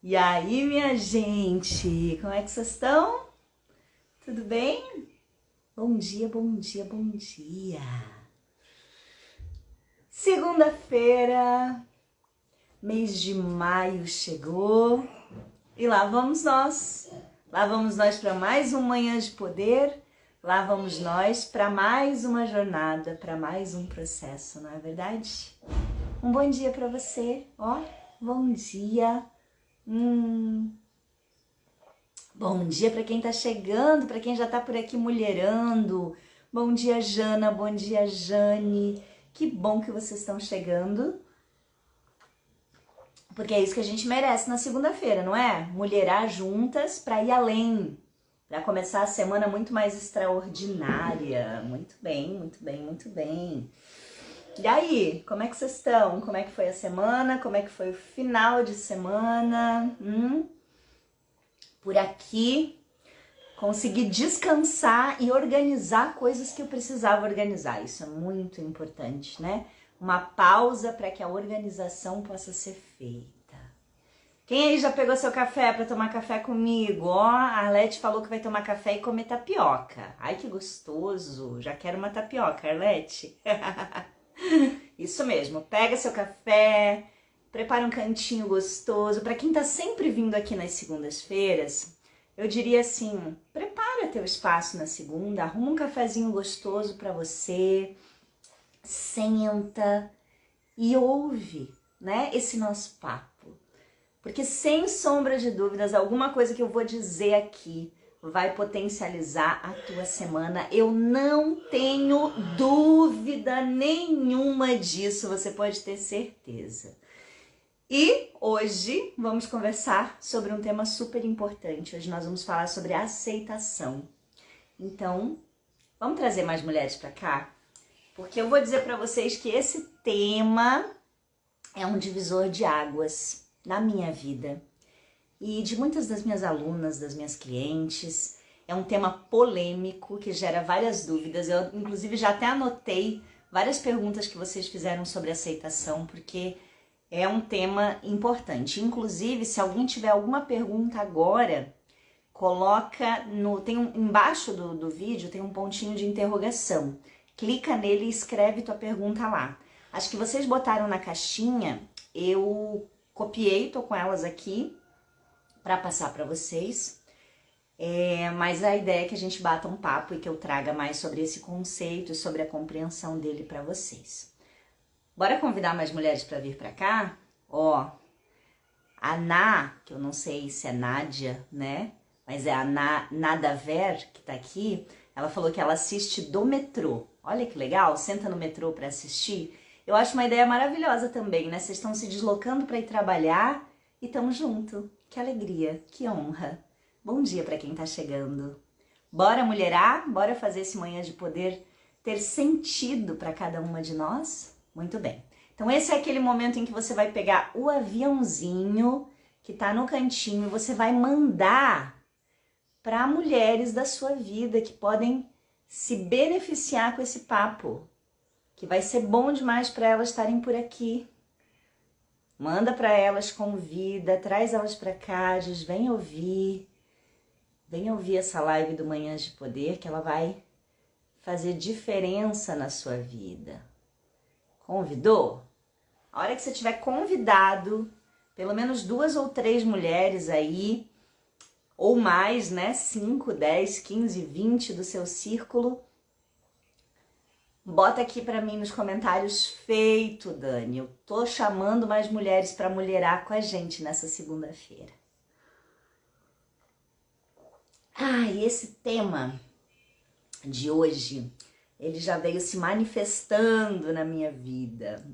E aí, minha gente, como é que vocês estão? Tudo bem? Bom dia, bom dia, bom dia. Segunda-feira, mês de maio chegou e lá vamos nós. Lá vamos nós para mais um Manhã de Poder, lá vamos nós para mais uma jornada, para mais um processo, não é verdade? Um bom dia para você, ó, bom dia. Bom dia para quem tá chegando, para quem já tá por aqui mulherando. Bom dia, Jana, bom dia, Jane. Que bom que vocês estão chegando. Porque é isso que a gente merece na segunda-feira, não é? Mulherar juntas para ir além, para começar a semana muito mais extraordinária. Muito bem, muito bem, muito bem. E aí, como é que vocês estão? Como é que foi a semana? Como é que foi o final de semana? Por aqui, consegui descansar e organizar coisas que eu precisava organizar. Isso é muito importante, né? Uma pausa para que a organização possa ser feita. Quem aí já pegou seu café para tomar café comigo? Ó, a Arlete falou que vai tomar café e comer tapioca. Ai, que gostoso! Já quero uma tapioca, Arlete. Isso mesmo, pega seu café, prepara um cantinho gostoso. Para quem tá sempre vindo aqui nas segundas-feiras, eu diria assim, prepara teu espaço na segunda, arruma um cafezinho gostoso para você, senta e ouve, né, esse nosso papo. Porque sem sombra de dúvidas, alguma coisa que eu vou dizer aqui vai potencializar a tua semana. Eu não tenho dúvida nenhuma disso, você pode ter certeza. E hoje vamos conversar sobre um tema super importante. Hoje nós vamos falar sobre aceitação. Então, vamos trazer mais mulheres para cá? Porque eu vou dizer para vocês que esse tema é um divisor de águas na minha vida e de muitas das minhas alunas, das minhas clientes. É um tema polêmico que gera várias dúvidas. Eu, inclusive, já até anotei várias perguntas que vocês fizeram sobre aceitação, porque é um tema importante. Inclusive, se alguém tiver alguma pergunta agora, coloca embaixo do vídeo tem um pontinho de interrogação. Clica nele e escreve tua pergunta lá. As que vocês botaram na caixinha, eu copiei, tô com elas aqui para passar para vocês. Mas a ideia é que a gente bata um papo e que eu traga mais sobre esse conceito e sobre a compreensão dele para vocês. Bora convidar mais mulheres para vir para cá? Ó, a Ná, que eu não sei se é Nádia, né? Mas é a Nadaver que tá aqui. Ela falou que ela assiste do metrô. Olha que legal, senta no metrô para assistir. Eu acho uma ideia maravilhosa também, né? Vocês estão se deslocando para ir trabalhar e estamos junto. Que alegria, que honra. Bom dia para quem tá chegando. Bora mulherar? Bora fazer esse Manhã de Poder ter sentido para cada uma de nós? Muito bem. Então esse é aquele momento em que você vai pegar o aviãozinho que tá no cantinho e você vai mandar para mulheres da sua vida que podem se beneficiar com esse papo, que vai ser bom demais para elas estarem por aqui. Manda para elas, convida, traz elas para cá, diz, vem ouvir essa live do Manhã de Poder, que ela vai fazer diferença na sua vida. Convidou? A hora que você tiver convidado, pelo menos 2 ou 3 mulheres aí, ou mais, né? 5, 10, 15, 20 do seu círculo, bota aqui pra mim nos comentários, feito, Dani. Eu tô chamando mais mulheres pra mulherar com a gente nessa segunda-feira. E esse tema de hoje, ele já veio se manifestando na minha vida.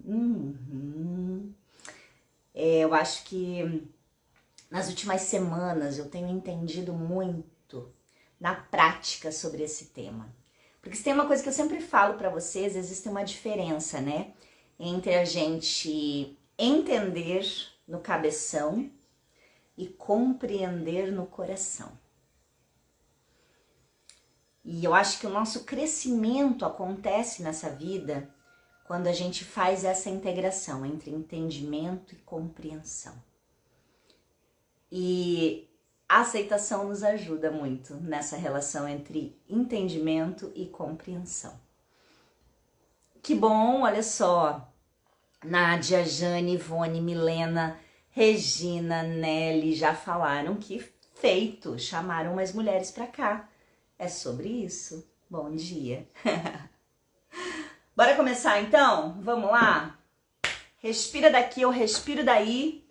Eu acho que nas últimas semanas eu tenho entendido muito na prática sobre esse tema. Porque se tem uma coisa que eu sempre falo pra vocês, existe uma diferença, né? Entre a gente entender no cabeção e compreender no coração. E eu acho que o nosso crescimento acontece nessa vida quando a gente faz essa integração entre entendimento e compreensão. E a aceitação nos ajuda muito nessa relação entre entendimento e compreensão. Que bom, olha só, Nádia, Jane, Ivone, Milena, Regina, Nelly já falaram que feito, chamaram umas mulheres para cá. É sobre isso. Bom dia. Bora começar então? Vamos lá? Respira daqui, eu respiro daí,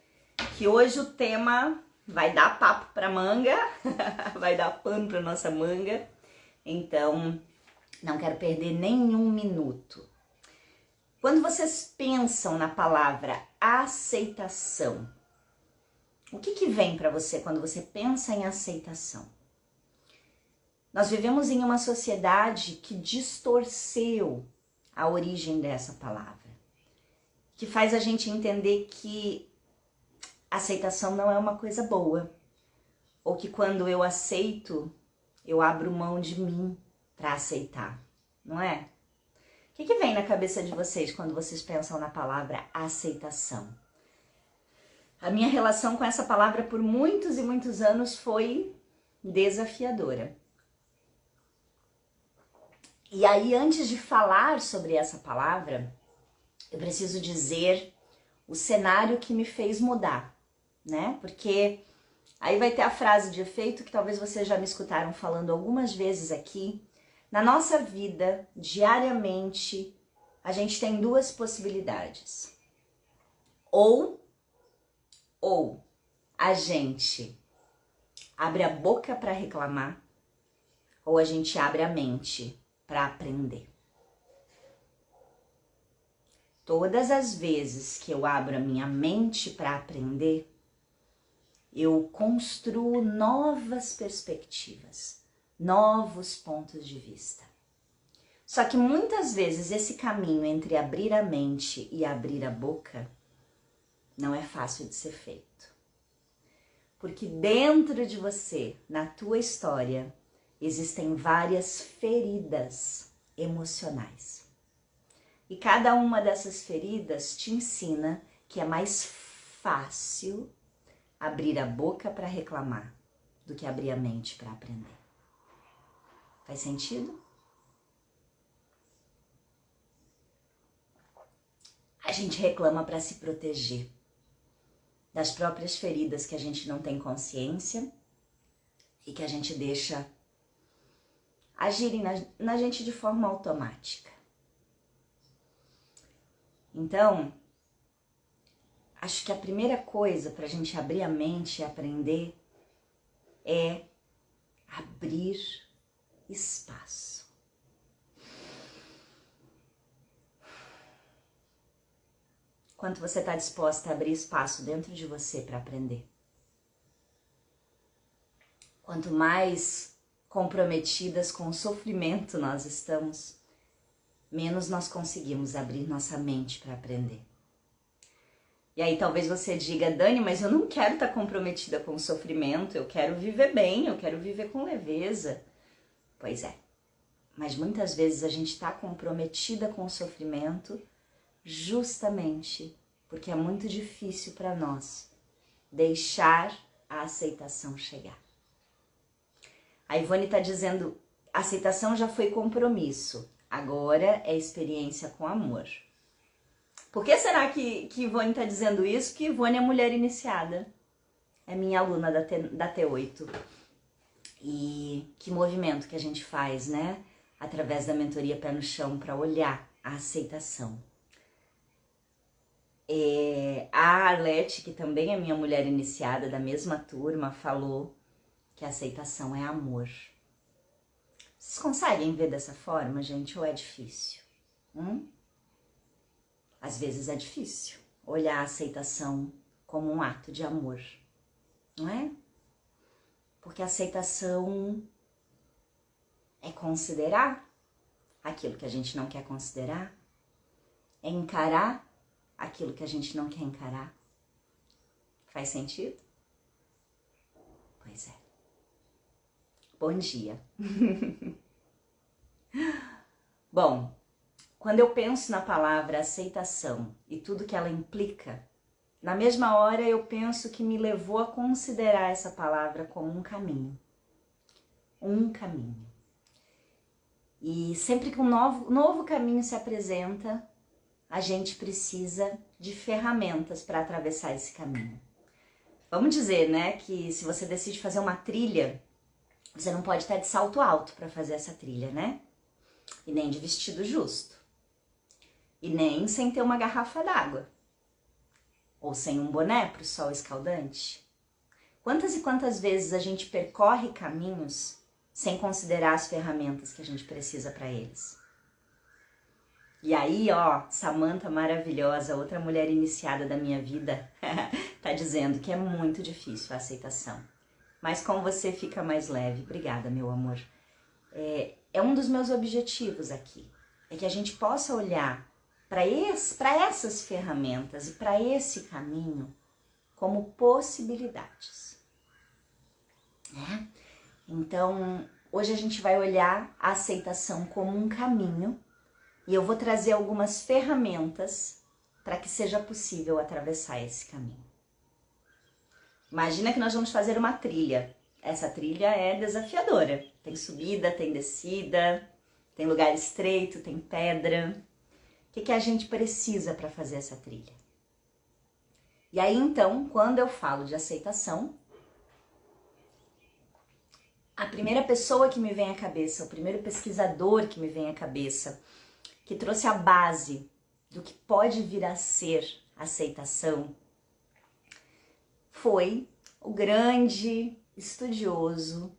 que hoje o tema vai dar papo pra manga, vai dar pano pra nossa manga. Então, não quero perder nenhum minuto. Quando vocês pensam na palavra aceitação, o que vem para você quando você pensa em aceitação? Nós vivemos em uma sociedade que distorceu a origem dessa palavra, que faz a gente entender que aceitação não é uma coisa boa, ou que quando eu aceito, eu abro mão de mim para aceitar, não é? O que vem na cabeça de vocês quando vocês pensam na palavra aceitação? A minha relação com essa palavra por muitos e muitos anos foi desafiadora. E aí, antes de falar sobre essa palavra, eu preciso dizer o cenário que me fez mudar, né? Porque aí vai ter a frase de efeito que talvez vocês já me escutaram falando algumas vezes aqui. Na nossa vida, diariamente, a gente tem duas possibilidades. Ou a gente abre a boca para reclamar, ou a gente abre a mente para aprender. Todas as vezes que eu abro a minha mente para aprender, eu construo novas perspectivas, novos pontos de vista. Só que muitas vezes esse caminho entre abrir a mente e abrir a boca não é fácil de ser feito. Porque dentro de você, na tua história, existem várias feridas emocionais. E cada uma dessas feridas te ensina que é mais fácil abrir a boca para reclamar do que abrir a mente para aprender. Faz sentido? A gente reclama para se proteger das próprias feridas que a gente não tem consciência e que a gente deixa agirem na gente de forma automática. Então, acho que a primeira coisa para a gente abrir a mente e aprender é abrir espaço. Quanto você está disposta a abrir espaço dentro de você para aprender? Quanto mais comprometidas com o sofrimento nós estamos, menos nós conseguimos abrir nossa mente para aprender. E aí talvez você diga, Dani, mas eu não quero estar comprometida com o sofrimento, eu quero viver bem, eu quero viver com leveza. Pois é, mas muitas vezes a gente está comprometida com o sofrimento justamente porque é muito difícil para nós deixar a aceitação chegar. A Ivone está dizendo, a aceitação já foi compromisso, agora é experiência com amor. Por que será que Ivone está dizendo isso? Porque Ivone é mulher iniciada, é minha aluna da T8. E que movimento que a gente faz, né? Através da mentoria Pé no Chão para olhar a aceitação. A Arlete, que também é minha mulher iniciada da mesma turma, falou que a aceitação é amor. Vocês conseguem ver dessa forma, gente, ou é difícil? Às vezes é difícil olhar a aceitação como um ato de amor, não é? Porque a aceitação é considerar aquilo que a gente não quer considerar, é encarar aquilo que a gente não quer encarar. Faz sentido? Pois é. Bom dia. Bom, quando eu penso na palavra aceitação e tudo que ela implica, na mesma hora eu penso que me levou a considerar essa palavra como um caminho. Um caminho. E sempre que um novo caminho se apresenta, a gente precisa de ferramentas para atravessar esse caminho. Vamos dizer, né, que se você decide fazer uma trilha, você não pode estar de salto alto para fazer essa trilha, né? E nem de vestido justo. E nem sem ter uma garrafa d'água. Ou sem um boné para o sol escaldante. Quantas e quantas vezes a gente percorre caminhos sem considerar as ferramentas que a gente precisa para eles? E aí, ó, Samantha maravilhosa, outra mulher iniciada da minha vida, tá dizendo que é muito difícil a aceitação. Mas com você fica mais leve. Obrigada, meu amor. É um dos meus objetivos aqui. É que a gente possa olhar para essas ferramentas e para esse caminho como possibilidades. Né? Então, hoje a gente vai olhar a aceitação como um caminho e eu vou trazer algumas ferramentas para que seja possível atravessar esse caminho. Imagina que nós vamos fazer uma trilha. Essa trilha é desafiadora. Tem subida, tem descida, tem lugar estreito, tem pedra. O que a gente precisa para fazer essa trilha? E aí, então, quando eu falo de aceitação, a primeira pessoa que me vem à cabeça, o primeiro pesquisador que me vem à cabeça, que trouxe a base do que pode vir a ser aceitação, foi o grande estudioso,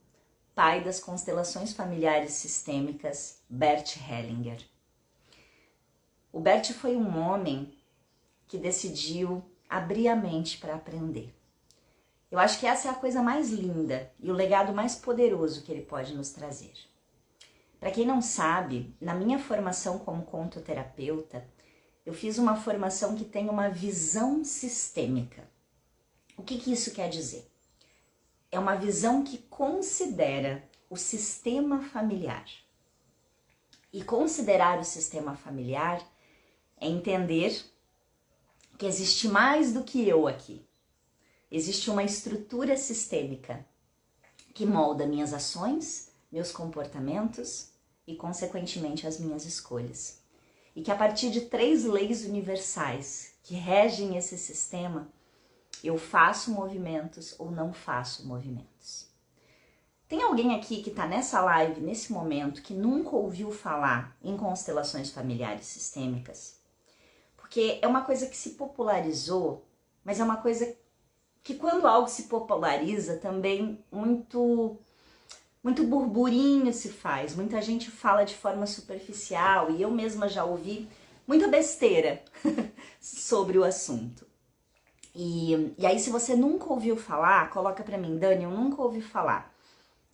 pai das constelações familiares sistêmicas, Bert Hellinger. O Bert foi um homem que decidiu abrir a mente para aprender. Eu acho que essa é a coisa mais linda e o legado mais poderoso que ele pode nos trazer. Para quem não sabe, na minha formação como contoterapeuta, eu fiz uma formação que tem uma visão sistêmica. O que isso quer dizer? É uma visão que considera o sistema familiar. E considerar o sistema familiar é entender que existe mais do que eu aqui. Existe uma estrutura sistêmica que molda minhas ações, meus comportamentos e, consequentemente, as minhas escolhas. E que a partir de 3 leis universais que regem esse sistema, eu faço movimentos ou não faço movimentos. Tem alguém aqui que está nessa live, nesse momento, que nunca ouviu falar em constelações familiares sistêmicas? Porque é uma coisa que se popularizou, mas é uma coisa que quando algo se populariza também muito burburinho se faz. Muita gente fala de forma superficial e eu mesma já ouvi muita besteira sobre o assunto. E aí, se você nunca ouviu falar, coloca pra mim, Dani, eu nunca ouvi falar.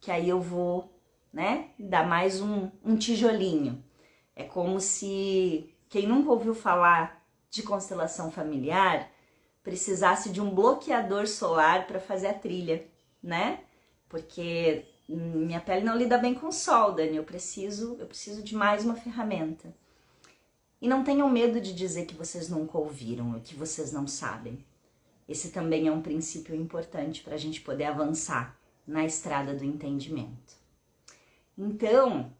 Que aí eu vou, né, dar mais um tijolinho. É como se quem nunca ouviu falar de constelação familiar precisasse de um bloqueador solar para fazer a trilha, né? Porque minha pele não lida bem com o sol, Dani, eu preciso de mais uma ferramenta. E não tenham medo de dizer que vocês nunca ouviram, ou que vocês não sabem. Esse também é um princípio importante para a gente poder avançar na estrada do entendimento. Então,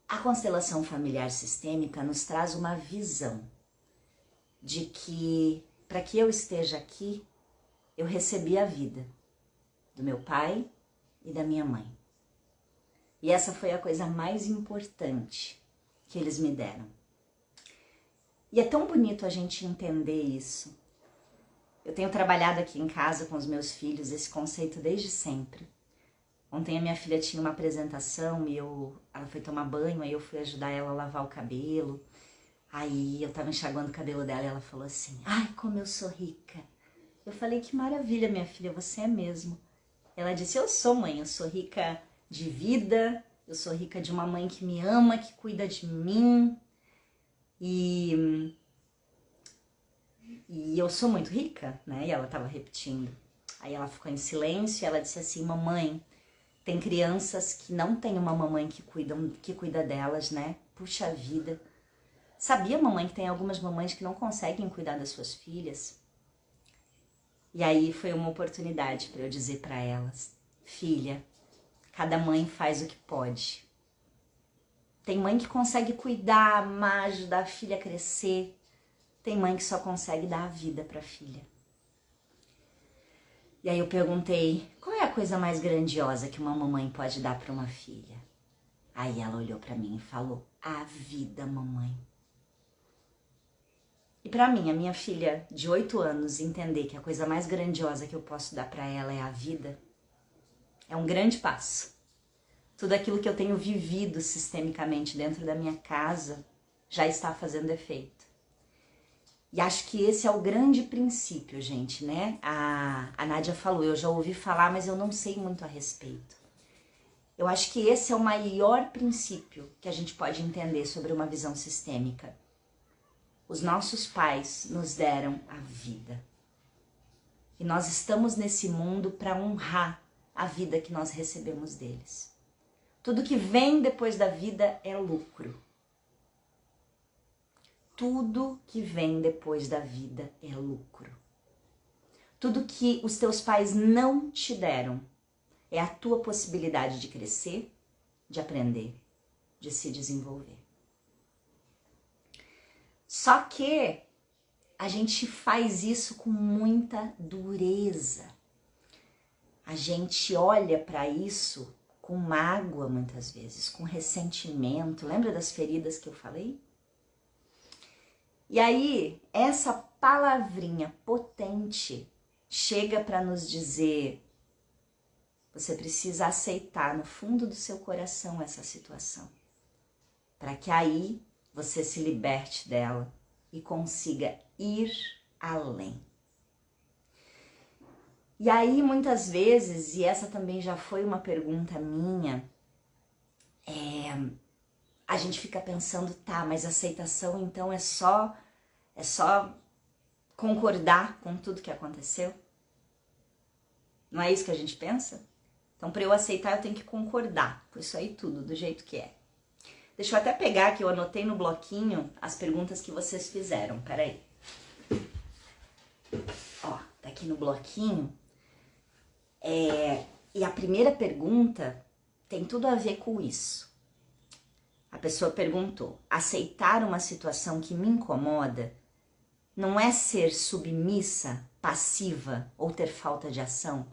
a constelação familiar sistêmica nos traz uma visão de que, para que eu esteja aqui, eu recebi a vida do meu pai e da minha mãe. E essa foi a coisa mais importante que eles me deram. E é tão bonito a gente entender isso. Eu tenho trabalhado aqui em casa com os meus filhos esse conceito desde sempre. Ontem a minha filha tinha uma apresentação e ela foi tomar banho, aí eu fui ajudar ela a lavar o cabelo. Aí eu tava enxaguando o cabelo dela e ela falou assim, ai, como eu sou rica. Eu falei, que maravilha, minha filha, você é mesmo. Ela disse, eu sou, mãe, eu sou rica de vida, eu sou rica de uma mãe que me ama, que cuida de mim. E eu sou muito rica, né? E ela tava repetindo. Aí ela ficou em silêncio e ela disse assim, mamãe, tem crianças que não têm uma mamãe que cuida delas, né? Puxa vida. Sabia, mamãe, que tem algumas mamães que não conseguem cuidar das suas filhas? E aí foi uma oportunidade para eu dizer para elas: filha, cada mãe faz o que pode. Tem mãe que consegue cuidar, amar, ajudar a filha a crescer. Tem mãe que só consegue dar a vida para a filha. E aí eu perguntei: qual é a coisa mais grandiosa que uma mamãe pode dar para uma filha? Aí ela olhou para mim e falou: a vida, mamãe. E para mim, a minha filha de 8 anos entender que a coisa mais grandiosa que eu posso dar para ela é a vida, é um grande passo. Tudo aquilo que eu tenho vivido sistemicamente dentro da minha casa já está fazendo efeito. E acho que esse é o grande princípio, gente, né? A Nádia falou, eu já ouvi falar, mas eu não sei muito a respeito. Eu acho que esse é o maior princípio que a gente pode entender sobre uma visão sistêmica. Os nossos pais nos deram a vida. E nós estamos nesse mundo para honrar a vida que nós recebemos deles. Tudo que vem depois da vida é lucro. Tudo que vem depois da vida é lucro. Tudo que os teus pais não te deram é a tua possibilidade de crescer, de aprender, de se desenvolver. Só que a gente faz isso com muita dureza. A gente olha para isso com mágoa muitas vezes, com ressentimento. Lembra das feridas que eu falei? E aí, essa palavrinha potente chega para nos dizer: você precisa aceitar no fundo do seu coração essa situação, para que aí você se liberte dela e consiga ir além. E aí, muitas vezes, e essa também já foi uma pergunta minha, a gente fica pensando, tá, mas aceitação então é só concordar com tudo que aconteceu? Não é isso que a gente pensa? Então, para eu aceitar, eu tenho que concordar com isso aí tudo, do jeito que é. Deixa eu até pegar que eu anotei no bloquinho as perguntas que vocês fizeram, peraí. Ó, tá aqui no bloquinho. E a primeira pergunta tem tudo a ver com isso. A pessoa perguntou: aceitar uma situação que me incomoda não é ser submissa, passiva ou ter falta de ação?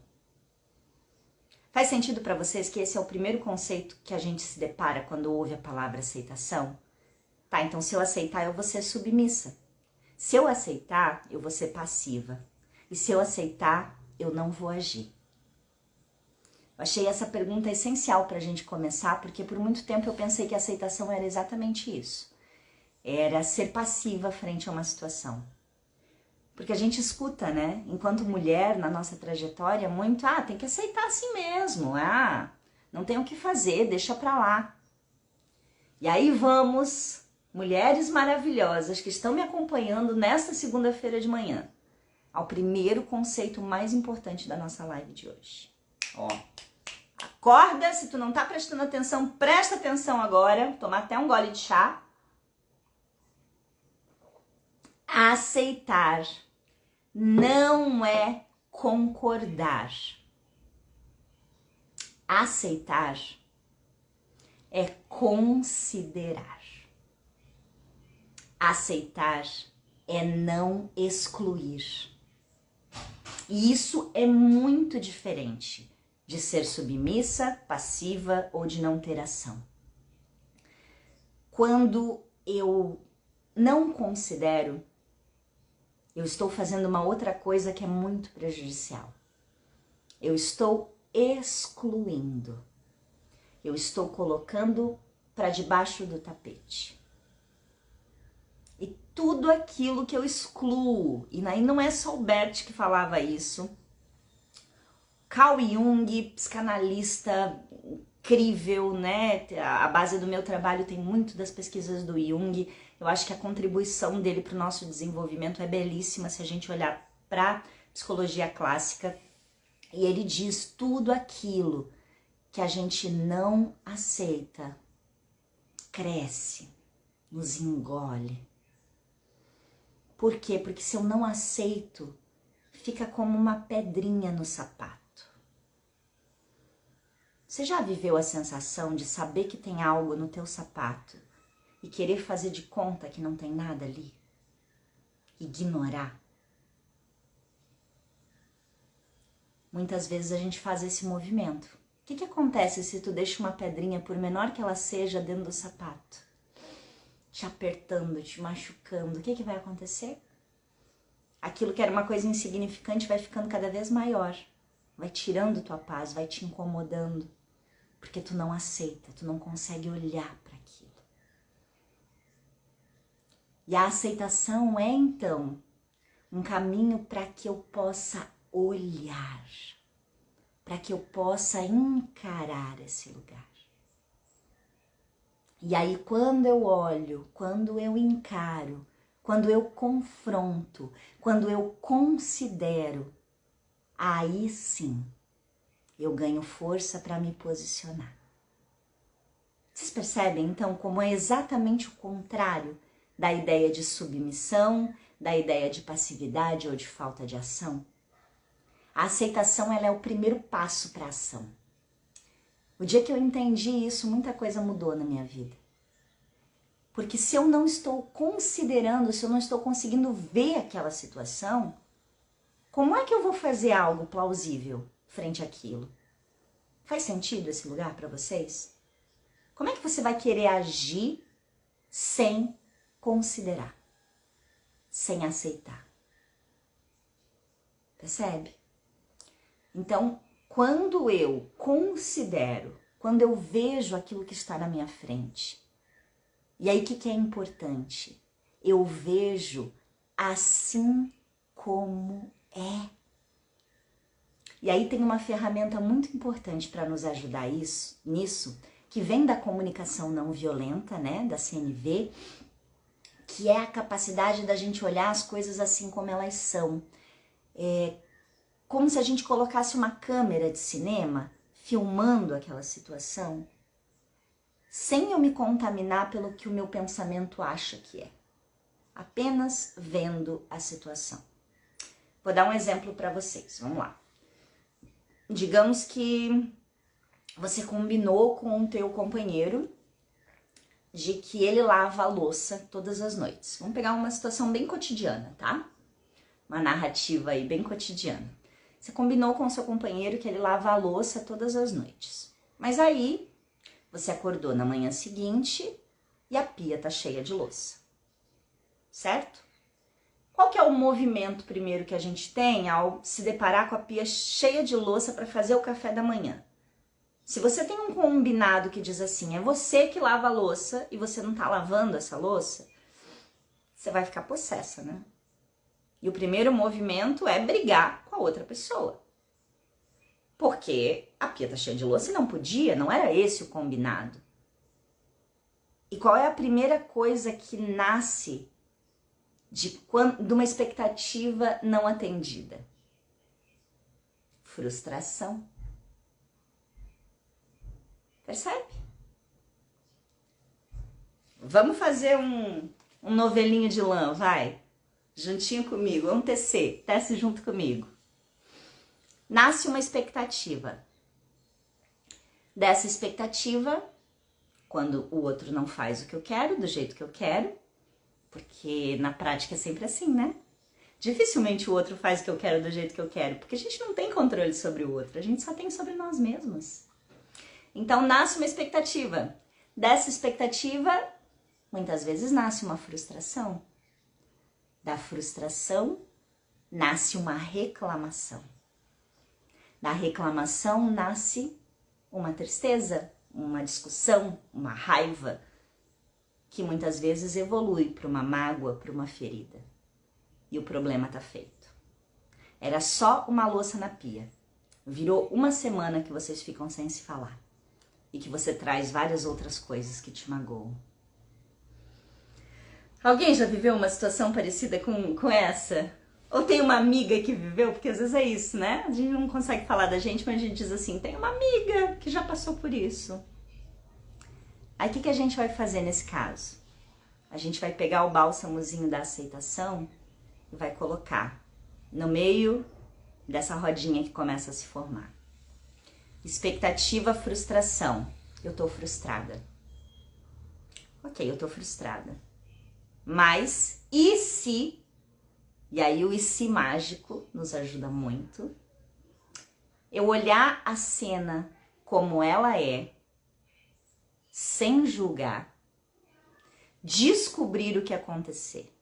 Faz sentido para vocês que esse é o primeiro conceito que a gente se depara quando ouve a palavra aceitação? Tá, então se eu aceitar, eu vou ser submissa. Se eu aceitar, eu vou ser passiva. E se eu aceitar, eu não vou agir. Eu achei essa pergunta essencial para a gente começar, porque por muito tempo eu pensei que a aceitação era exatamente isso. Era ser passiva frente a uma situação. Porque a gente escuta, né? Enquanto mulher, na nossa trajetória, muito, tem que aceitar assim mesmo, não tem o que fazer, deixa pra lá. E aí vamos, mulheres maravilhosas que estão me acompanhando nesta segunda-feira de manhã, ao primeiro conceito mais importante da nossa live de hoje. Ó, acorda, se tu não tá prestando atenção, presta atenção agora, tomar até um gole de chá. Aceitar não é concordar. Aceitar é considerar. Aceitar é não excluir. E isso é muito diferente de ser submissa, passiva ou de não ter ação. Quando eu não considero, eu estou fazendo uma outra coisa que é muito prejudicial. Eu estou excluindo. Eu estou colocando para debaixo do tapete. E tudo aquilo que eu excluo, e aí não é só o Bert que falava isso. Carl Jung, psicanalista incrível, né? A base do meu trabalho tem muito das pesquisas do Jung. Eu acho que a contribuição dele para o nosso desenvolvimento é belíssima se a gente olhar para psicologia clássica. E ele diz: tudo aquilo que a gente não aceita cresce, nos engole. Por quê? Porque se eu não aceito, fica como uma pedrinha no sapato. Você já viveu a sensação de saber que tem algo no teu sapato e querer fazer de conta que não tem nada ali? Ignorar? Muitas vezes a gente faz esse movimento. O que acontece se tu deixa uma pedrinha, por menor que ela seja, dentro do sapato? Te apertando, te machucando. O que vai acontecer? Aquilo que era uma coisa insignificante vai ficando cada vez maior. Vai tirando tua paz, vai te incomodando. Porque tu não aceita, tu não consegue olhar para aquilo. E a aceitação é, então, um caminho para que eu possa olhar, para que eu possa encarar esse lugar. E aí, quando eu olho, quando eu encaro, quando eu confronto, quando eu considero, aí sim eu ganho força para me posicionar. Vocês percebem, então, como é exatamente o contrário da ideia de submissão, da ideia de passividade ou de falta de ação? A aceitação, ela é o primeiro passo para a ação. O dia que eu entendi isso, muita coisa mudou na minha vida. Porque se eu não estou considerando, se eu não estou conseguindo ver aquela situação, como é que eu vou fazer algo plausível frente àquilo? Faz sentido esse lugar para vocês? Como é que você vai querer agir sem considerar, sem aceitar? Percebe? Então, quando eu considero, quando eu vejo aquilo que está na minha frente, e aí o que é importante? Eu vejo assim como é. E aí tem uma ferramenta muito importante para nos ajudar nisso, que vem da comunicação não violenta, né, da CNV, que é a capacidade da gente olhar as coisas assim como elas são. Como se a gente colocasse uma câmera de cinema filmando aquela situação, sem eu me contaminar pelo que o meu pensamento acha que é. Apenas vendo a situação. Vou dar um exemplo para vocês, vamos lá. Digamos que você combinou com o teu companheiro de que ele lava a louça todas as noites. Vamos pegar uma situação bem cotidiana, tá? Uma narrativa aí bem cotidiana. Você combinou com o seu companheiro que ele lava a louça todas as noites. Mas aí, você acordou na manhã seguinte e a pia tá cheia de louça. Certo? Qual que é o movimento primeiro que a gente tem ao se deparar com a pia cheia de louça para fazer o café da manhã? Se você tem um combinado que diz assim, é você que lava a louça e você não tá lavando essa louça, você vai ficar possessa, né? E o primeiro movimento é brigar com a outra pessoa. Porque a pia tá cheia de louça e não podia, não era esse o combinado. E qual é a primeira coisa que nasce de uma expectativa não atendida? Frustração. Percebe? Vamos fazer um novelinho de lã, vai? Juntinho comigo, vamos tecer, tece junto comigo. Nasce uma expectativa. Dessa expectativa, quando o outro não faz o que eu quero, do jeito que eu quero, porque na prática é sempre assim, né? Dificilmente o outro faz o que eu quero do jeito que eu quero, porque a gente não tem controle sobre o outro, a gente só tem sobre nós mesmos. Então nasce uma expectativa. Dessa expectativa, muitas vezes nasce uma frustração. Da frustração, nasce uma reclamação. Da reclamação, nasce uma tristeza, uma discussão, uma raiva, que muitas vezes evolui para uma mágoa, para uma ferida. E o problema tá feito. Era só uma louça na pia. Virou uma semana que vocês ficam sem se falar. E que você traz várias outras coisas que te magoam. Alguém já viveu uma situação parecida com essa? Ou tem uma amiga que viveu? Porque às vezes é isso, né? A gente não consegue falar da gente, mas a gente diz assim, tem uma amiga que já passou por isso. Aí o que a gente vai fazer nesse caso? A gente vai pegar o bálsamozinho da aceitação e vai colocar no meio dessa rodinha que começa a se formar. Expectativa, frustração. Eu tô frustrada. Ok, eu tô frustrada. Mas, e se... E aí o e se mágico nos ajuda muito. Eu olhar a cena como ela é, sem julgar, descobrir o que acontecer.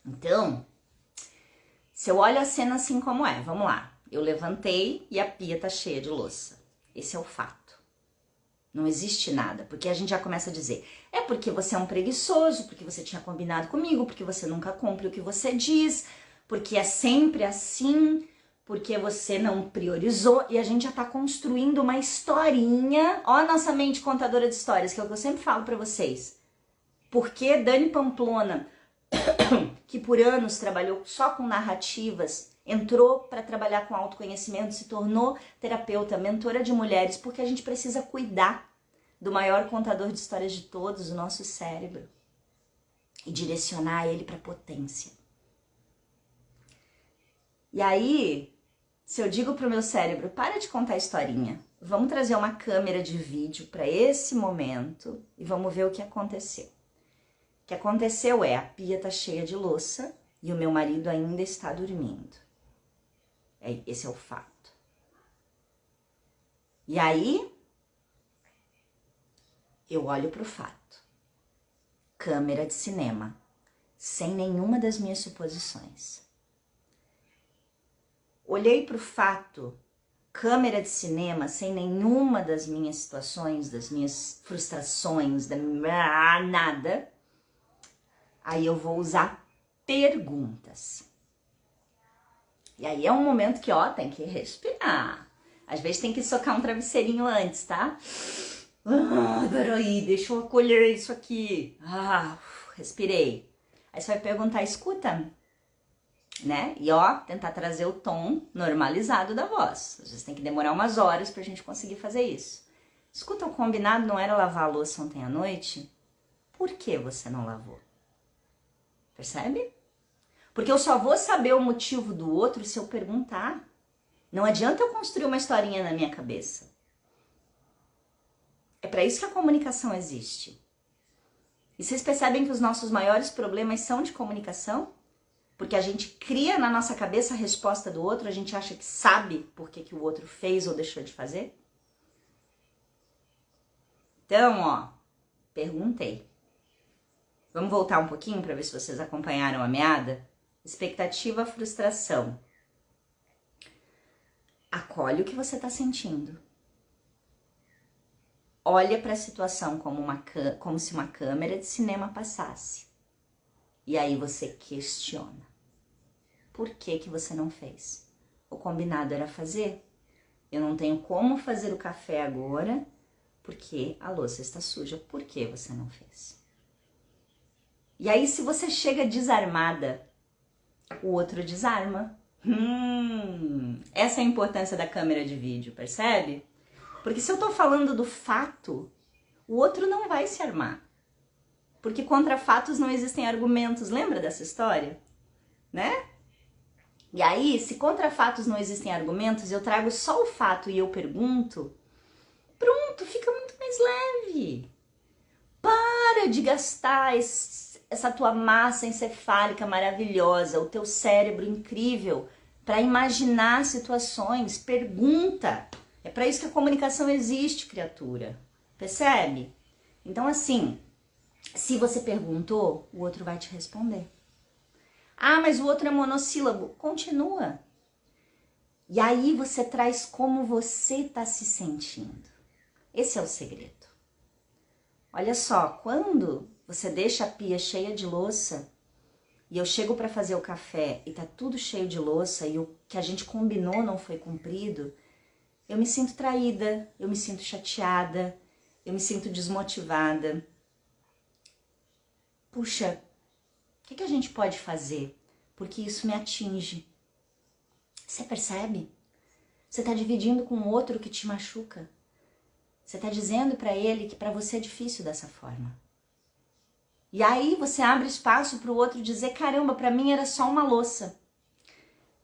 Então, se eu olho a cena assim como é, vamos lá. Eu levantei e a pia tá cheia de louça. Esse é o fato. Não existe nada, porque a gente já começa a dizer, é porque você é um preguiçoso, porque você tinha combinado comigo, porque você nunca cumpre o que você diz, porque é sempre assim, porque você não priorizou, e a gente já tá construindo uma historinha. Ó a nossa mente contadora de histórias, que é o que eu sempre falo pra vocês. Porque Dani Pamplona, que por anos trabalhou só com narrativas, entrou para trabalhar com autoconhecimento, se tornou terapeuta, mentora de mulheres, porque a gente precisa cuidar do maior contador de histórias de todos, o nosso cérebro, e direcionar ele para potência. E aí, se eu digo pro meu cérebro, para de contar historinha, vamos trazer uma câmera de vídeo para esse momento e vamos ver o que aconteceu. O que aconteceu é, a pia tá cheia de louça e o meu marido ainda está dormindo. Esse é o fato. E aí, eu olho pro fato. Câmera de cinema, sem nenhuma das minhas suposições. Olhei pro fato, câmera de cinema, sem nenhuma das minhas situações, das minhas frustrações, nada. Aí eu vou usar perguntas. E aí é um momento que, ó, tem que respirar. Às vezes tem que socar um travesseirinho antes, tá? Peraí, deixa eu acolher isso aqui. Respirei. Aí você vai perguntar, escuta, né? E ó, tentar trazer o tom normalizado da voz. Às vezes tem que demorar umas horas pra gente conseguir fazer isso. Escuta, o combinado não era lavar a louça ontem à noite? Por que você não lavou? Percebe? Porque eu só vou saber o motivo do outro se eu perguntar. Não adianta eu construir uma historinha na minha cabeça. É para isso que a comunicação existe. E vocês percebem que os nossos maiores problemas são de comunicação? Porque a gente cria na nossa cabeça a resposta do outro, a gente acha que sabe por que o outro fez ou deixou de fazer? Então, ó, perguntei. Vamos voltar um pouquinho para ver se vocês acompanharam a meada? Expectativa, frustração. Acolhe o que você está sentindo. Olha para a situação como se uma câmera de cinema passasse. E aí você questiona. Por que você não fez? O combinado era fazer. Eu não tenho como fazer o café agora porque a louça está suja. Por que você não fez? E aí, se você chega desarmada, o outro desarma. Essa é a importância da câmera de vídeo, percebe? Porque se eu tô falando do fato, o outro não vai se armar. Porque contra fatos não existem argumentos. Lembra dessa história? Né? E aí, se contra fatos não existem argumentos, eu trago só o fato e eu pergunto, pronto, fica muito mais leve. Para de gastar essa tua massa encefálica maravilhosa, o teu cérebro incrível, para imaginar situações. Pergunta. É para isso que a comunicação existe, criatura. Percebe? Então, assim, se você perguntou, o outro vai te responder. Ah, mas o outro é monossílabo. Continua. E aí você traz como você está se sentindo. Esse é o segredo. Olha só, quando você deixa a pia cheia de louça e eu chego para fazer o café e tá tudo cheio de louça e o que a gente combinou não foi cumprido, eu me sinto traída, eu me sinto chateada, eu me sinto desmotivada. Puxa, o que a gente pode fazer? Porque isso me atinge. Você percebe? Você está dividindo com o outro que te machuca. Você está dizendo para ele que para você é difícil dessa forma. E aí você abre espaço para o outro dizer, caramba, para mim era só uma louça.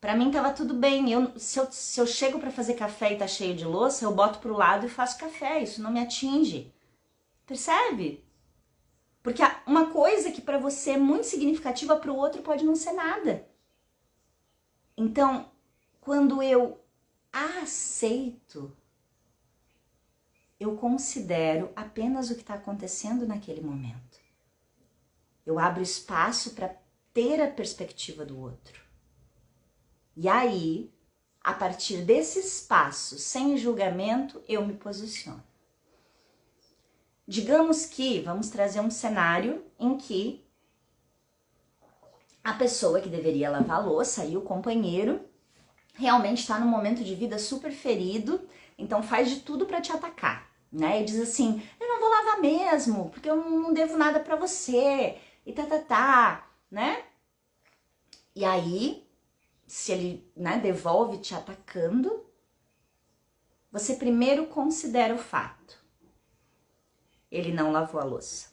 Pra mim tava tudo bem. Se eu chego pra fazer café e tá cheio de louça, eu boto pro lado e faço café. Isso não me atinge. Percebe? Porque uma coisa que pra você é muito significativa, pro outro pode não ser nada. Então, quando eu aceito, eu considero apenas o que está acontecendo naquele momento. Eu abro espaço para ter a perspectiva do outro. E aí, a partir desse espaço, sem julgamento, eu me posiciono. Digamos que, vamos trazer um cenário em que a pessoa que deveria lavar a louça e o companheiro realmente está num momento de vida super ferido, então faz de tudo para te atacar, né? E diz assim, eu não vou lavar mesmo, porque eu não devo nada para você, e né? E aí, se ele, né, devolve te atacando, você primeiro considera o fato. Ele não lavou a louça.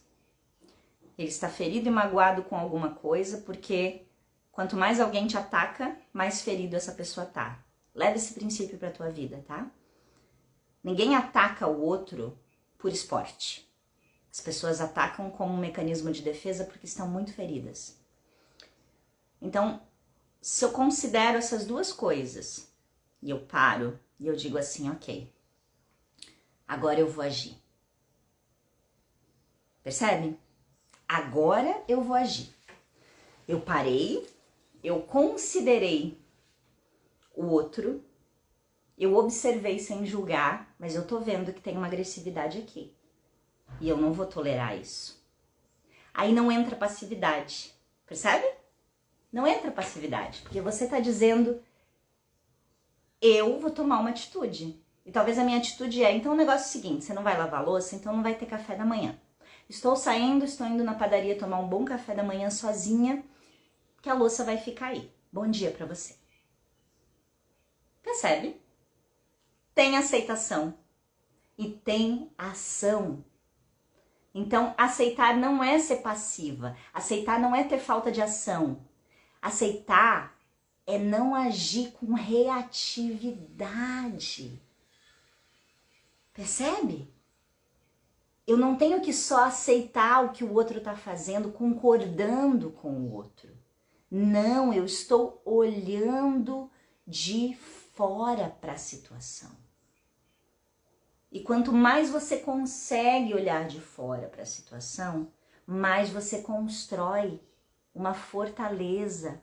Ele está ferido e magoado com alguma coisa, porque quanto mais alguém te ataca, mais ferido essa pessoa tá. Leva esse princípio pra tua vida, tá? Ninguém ataca o outro por esporte. As pessoas atacam como um mecanismo de defesa porque estão muito feridas. Então, se eu considero essas duas coisas, e eu paro, e eu digo assim, ok, agora eu vou agir. Percebe? Agora eu vou agir. Eu parei, eu considerei o outro, eu observei sem julgar, mas eu tô vendo que tem uma agressividade aqui. E eu não vou tolerar isso. Aí não entra passividade, percebe? Não entra passividade, porque você tá dizendo, eu vou tomar uma atitude. E talvez a minha atitude é, então o negócio é o seguinte, você não vai lavar a louça, então não vai ter café da manhã. Estou saindo, estou indo na padaria tomar um bom café da manhã sozinha, que a louça vai ficar aí. Bom dia pra você. Percebe? Tem aceitação e tem ação. Então, aceitar não é ser passiva. Aceitar não é ter falta de ação. Aceitar é não agir com reatividade. Percebe? Eu não tenho que só aceitar o que o outro está fazendo, concordando com o outro. Não, eu estou olhando de fora para a situação. E quanto mais você consegue olhar de fora para a situação, mais você constrói uma fortaleza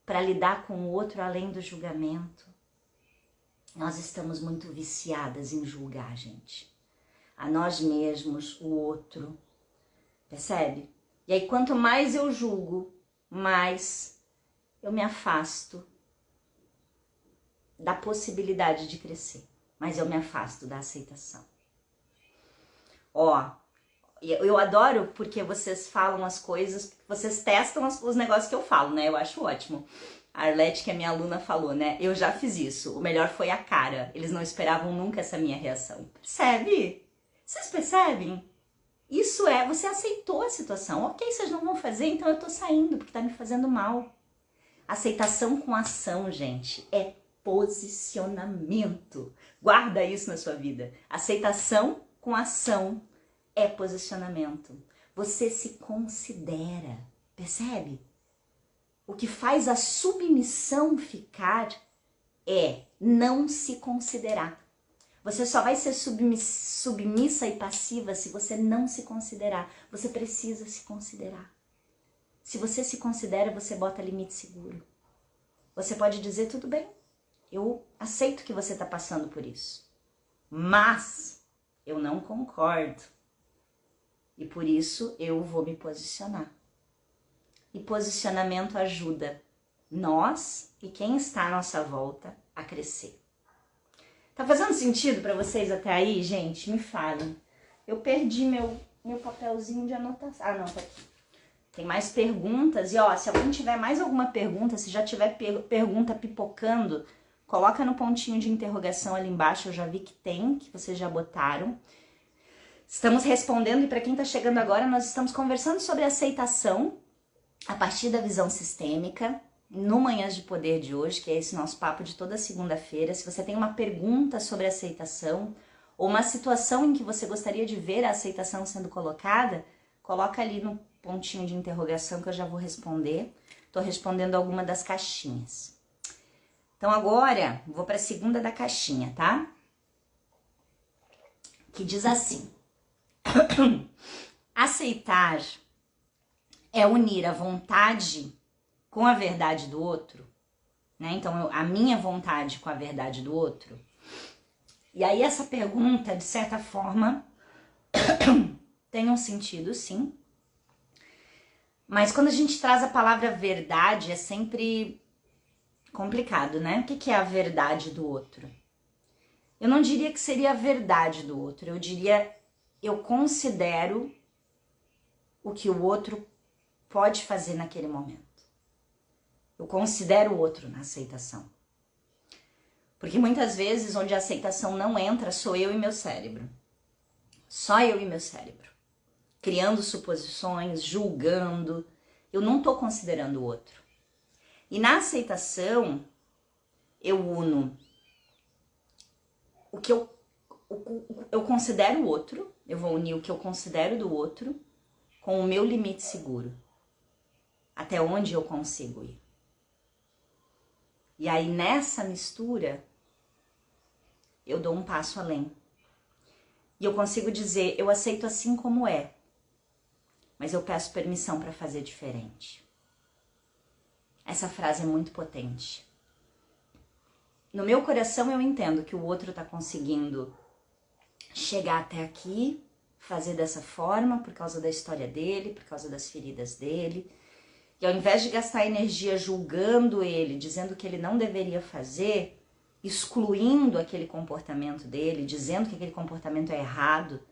para lidar com o outro além do julgamento. Nós estamos muito viciadas em julgar, gente. A nós mesmos, o outro. Percebe? E aí, quanto mais eu julgo, mais eu me afasto da possibilidade de crescer. Mas eu me afasto da aceitação. Ó, eu adoro porque vocês falam as coisas, vocês testam os negócios que eu falo, né? Eu acho ótimo. A Arlete, que é minha aluna, falou, né? Eu já fiz isso. O melhor foi a cara. Eles não esperavam nunca essa minha reação. Percebe? Vocês percebem? Isso é, você aceitou a situação. Ok, vocês não vão fazer, então eu tô saindo, porque tá me fazendo mal. Aceitação com ação, gente, é posicionamento. Guarda isso na sua vida. Aceitação com ação é posicionamento. Você se considera, percebe? O que faz a submissão ficar é não se considerar. Você só vai ser submissa e passiva se você não se considerar. Você precisa se considerar. Se você se considera, você bota limite seguro. Você pode dizer, tudo bem, eu aceito que você está passando por isso, mas eu não concordo. E por isso eu vou me posicionar. E posicionamento ajuda nós e quem está à nossa volta a crescer. Tá fazendo sentido para vocês até aí, gente? Me falem. Eu perdi meu papelzinho de anotação. Ah, não, tá aqui. Tem mais perguntas. E ó, se alguém tiver mais alguma pergunta, se já tiver pergunta pipocando, coloca no pontinho de interrogação ali embaixo. Eu já vi que tem, que vocês já botaram. Estamos respondendo, e para quem tá chegando agora, nós estamos conversando sobre aceitação a partir da visão sistêmica. no Manhãs de Poder de hoje, que é esse nosso papo de toda segunda-feira. Se você tem uma pergunta sobre aceitação ou uma situação em que você gostaria de ver a aceitação sendo colocada, coloca ali no pontinho de interrogação que eu já vou responder. Tô respondendo alguma das caixinhas. Então agora, vou para a segunda da caixinha, tá? Que diz assim: aceitar é unir a vontade com a verdade do outro, né? Então, a minha vontade com a verdade do outro. E aí essa pergunta, de certa forma, tem um sentido, sim. Mas quando a gente traz a palavra verdade, é sempre complicado, né? O que é a verdade do outro? Eu não diria que seria a verdade do outro, eu diria, eu considero o que o outro pode fazer naquele momento. Eu considero o outro na aceitação. Porque muitas vezes onde a aceitação não entra, sou eu e meu cérebro. Só eu e meu cérebro. Criando suposições, julgando. Eu não estou considerando o outro. E na aceitação, eu uno o que eu considero o outro, eu vou unir o que eu considero do outro com o meu limite seguro. Até onde eu consigo ir. E aí nessa mistura, eu dou um passo além. E eu consigo dizer, eu aceito assim como é, mas eu peço permissão para fazer diferente. Essa frase é muito potente. No meu coração eu entendo que o outro está conseguindo chegar até aqui, fazer dessa forma, por causa da história dele, por causa das feridas dele. E ao invés de gastar energia julgando ele, dizendo que ele não deveria fazer, excluindo aquele comportamento dele, dizendo que aquele comportamento é errado,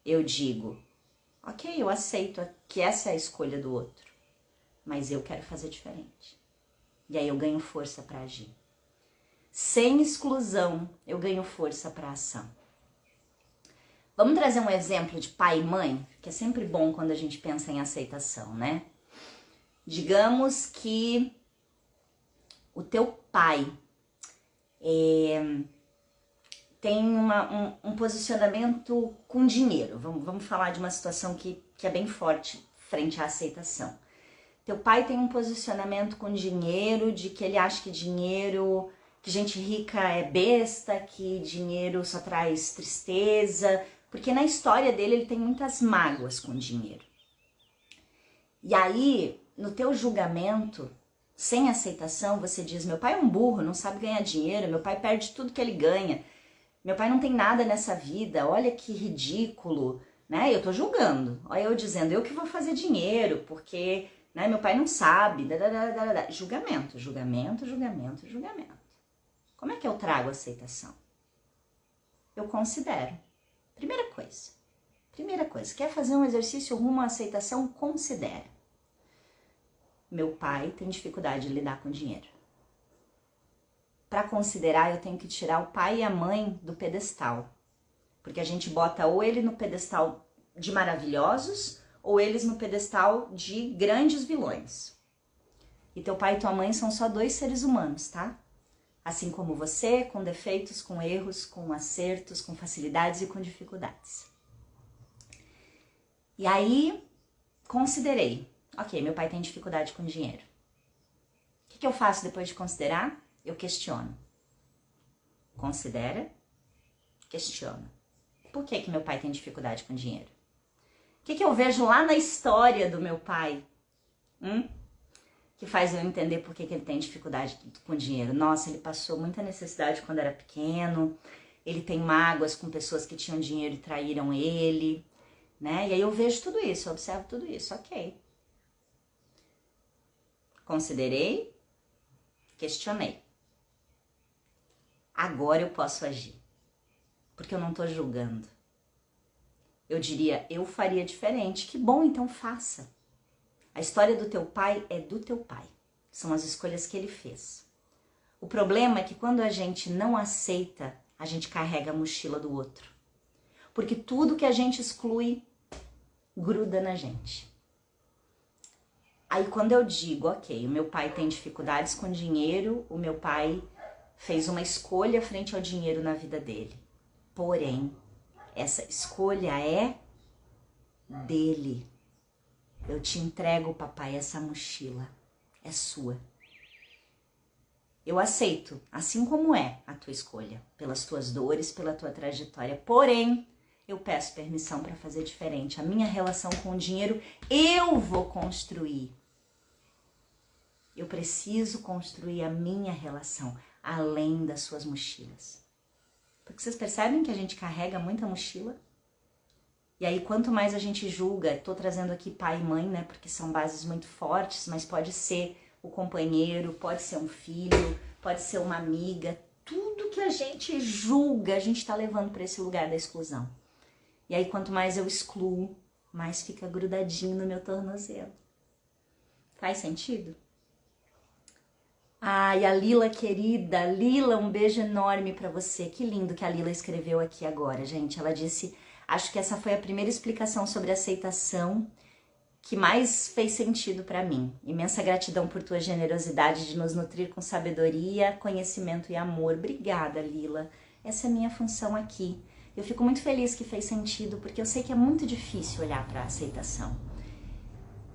eu digo, ok, eu aceito que essa é a escolha do outro, mas eu quero fazer diferente. E aí eu ganho força para agir. Sem exclusão, eu ganho força para ação. Vamos trazer um exemplo de pai e mãe, que é sempre bom quando a gente pensa em aceitação, né? Digamos que o teu pai tem um posicionamento com dinheiro. Vamos falar de uma situação que é bem forte frente à aceitação. Teu pai tem um posicionamento com dinheiro, de que ele acha que dinheiro, que gente rica é besta, que dinheiro só traz tristeza, porque na história dele ele tem muitas mágoas com dinheiro. E aí, no teu julgamento, sem aceitação, você diz, meu pai é um burro, não sabe ganhar dinheiro, meu pai perde tudo que ele ganha, meu pai não tem nada nessa vida, olha que ridículo, né? Eu tô julgando, olha eu dizendo, eu que vou fazer dinheiro, porque, né, meu pai não sabe, julgamento, julgamento, julgamento, julgamento. Como é que eu trago aceitação? Eu considero. Primeira coisa, quer fazer um exercício rumo à aceitação? Considera. Meu pai tem dificuldade de lidar com dinheiro. Para considerar, eu tenho que tirar o pai e a mãe do pedestal. Porque a gente bota ou ele no pedestal de maravilhosos, ou eles no pedestal de grandes vilões. E teu pai e tua mãe são só 2 seres humanos, tá? Assim como você, com defeitos, com erros, com acertos, com facilidades e com dificuldades. E aí, considerei. Ok, meu pai tem dificuldade com dinheiro. O que eu faço depois de considerar? Eu questiono. Considera, questiona. Por que meu pai tem dificuldade com dinheiro? O que eu vejo lá na história do meu pai? Que faz eu entender por que ele tem dificuldade com dinheiro. Nossa, ele passou muita necessidade quando era pequeno, ele tem mágoas com pessoas que tinham dinheiro e traíram ele, né? E aí eu vejo tudo isso, eu observo tudo isso, ok. Considerei, questionei. Agora eu posso agir, porque eu não tô julgando. Eu diria, eu faria diferente, que bom, então faça. A história do teu pai é do teu pai. São as escolhas que ele fez. O problema é que quando a gente não aceita, a gente carrega a mochila do outro. Porque tudo que a gente exclui gruda na gente. Aí quando eu digo, ok, o meu pai tem dificuldades com dinheiro, o meu pai fez uma escolha frente ao dinheiro na vida dele. Porém, essa escolha é dele. Eu te entrego, papai, essa mochila. É sua. Eu aceito, assim como é a tua escolha, pelas tuas dores, pela tua trajetória. Porém, eu peço permissão para fazer diferente. A minha relação com o dinheiro, eu vou construir. Eu preciso construir a minha relação, além das suas mochilas. Porque vocês percebem que a gente carrega muita mochila? E aí, quanto mais a gente julga, tô trazendo aqui pai e mãe, né? Porque são bases muito fortes, mas pode ser o companheiro, pode ser um filho, pode ser uma amiga. Tudo que a gente julga, a gente tá levando para esse lugar da exclusão. E aí, quanto mais eu excluo, mais fica grudadinho no meu tornozelo. Faz sentido? Ai, a Lila querida, Lila, um beijo enorme pra você. Que lindo que a Lila escreveu aqui agora, gente. Ela disse, acho que essa foi a primeira explicação sobre aceitação que mais fez sentido pra mim. Imensa gratidão por tua generosidade de nos nutrir com sabedoria, conhecimento e amor. Obrigada, Lila. Essa é a minha função aqui. Eu fico muito feliz que fez sentido, porque eu sei que é muito difícil olhar pra aceitação.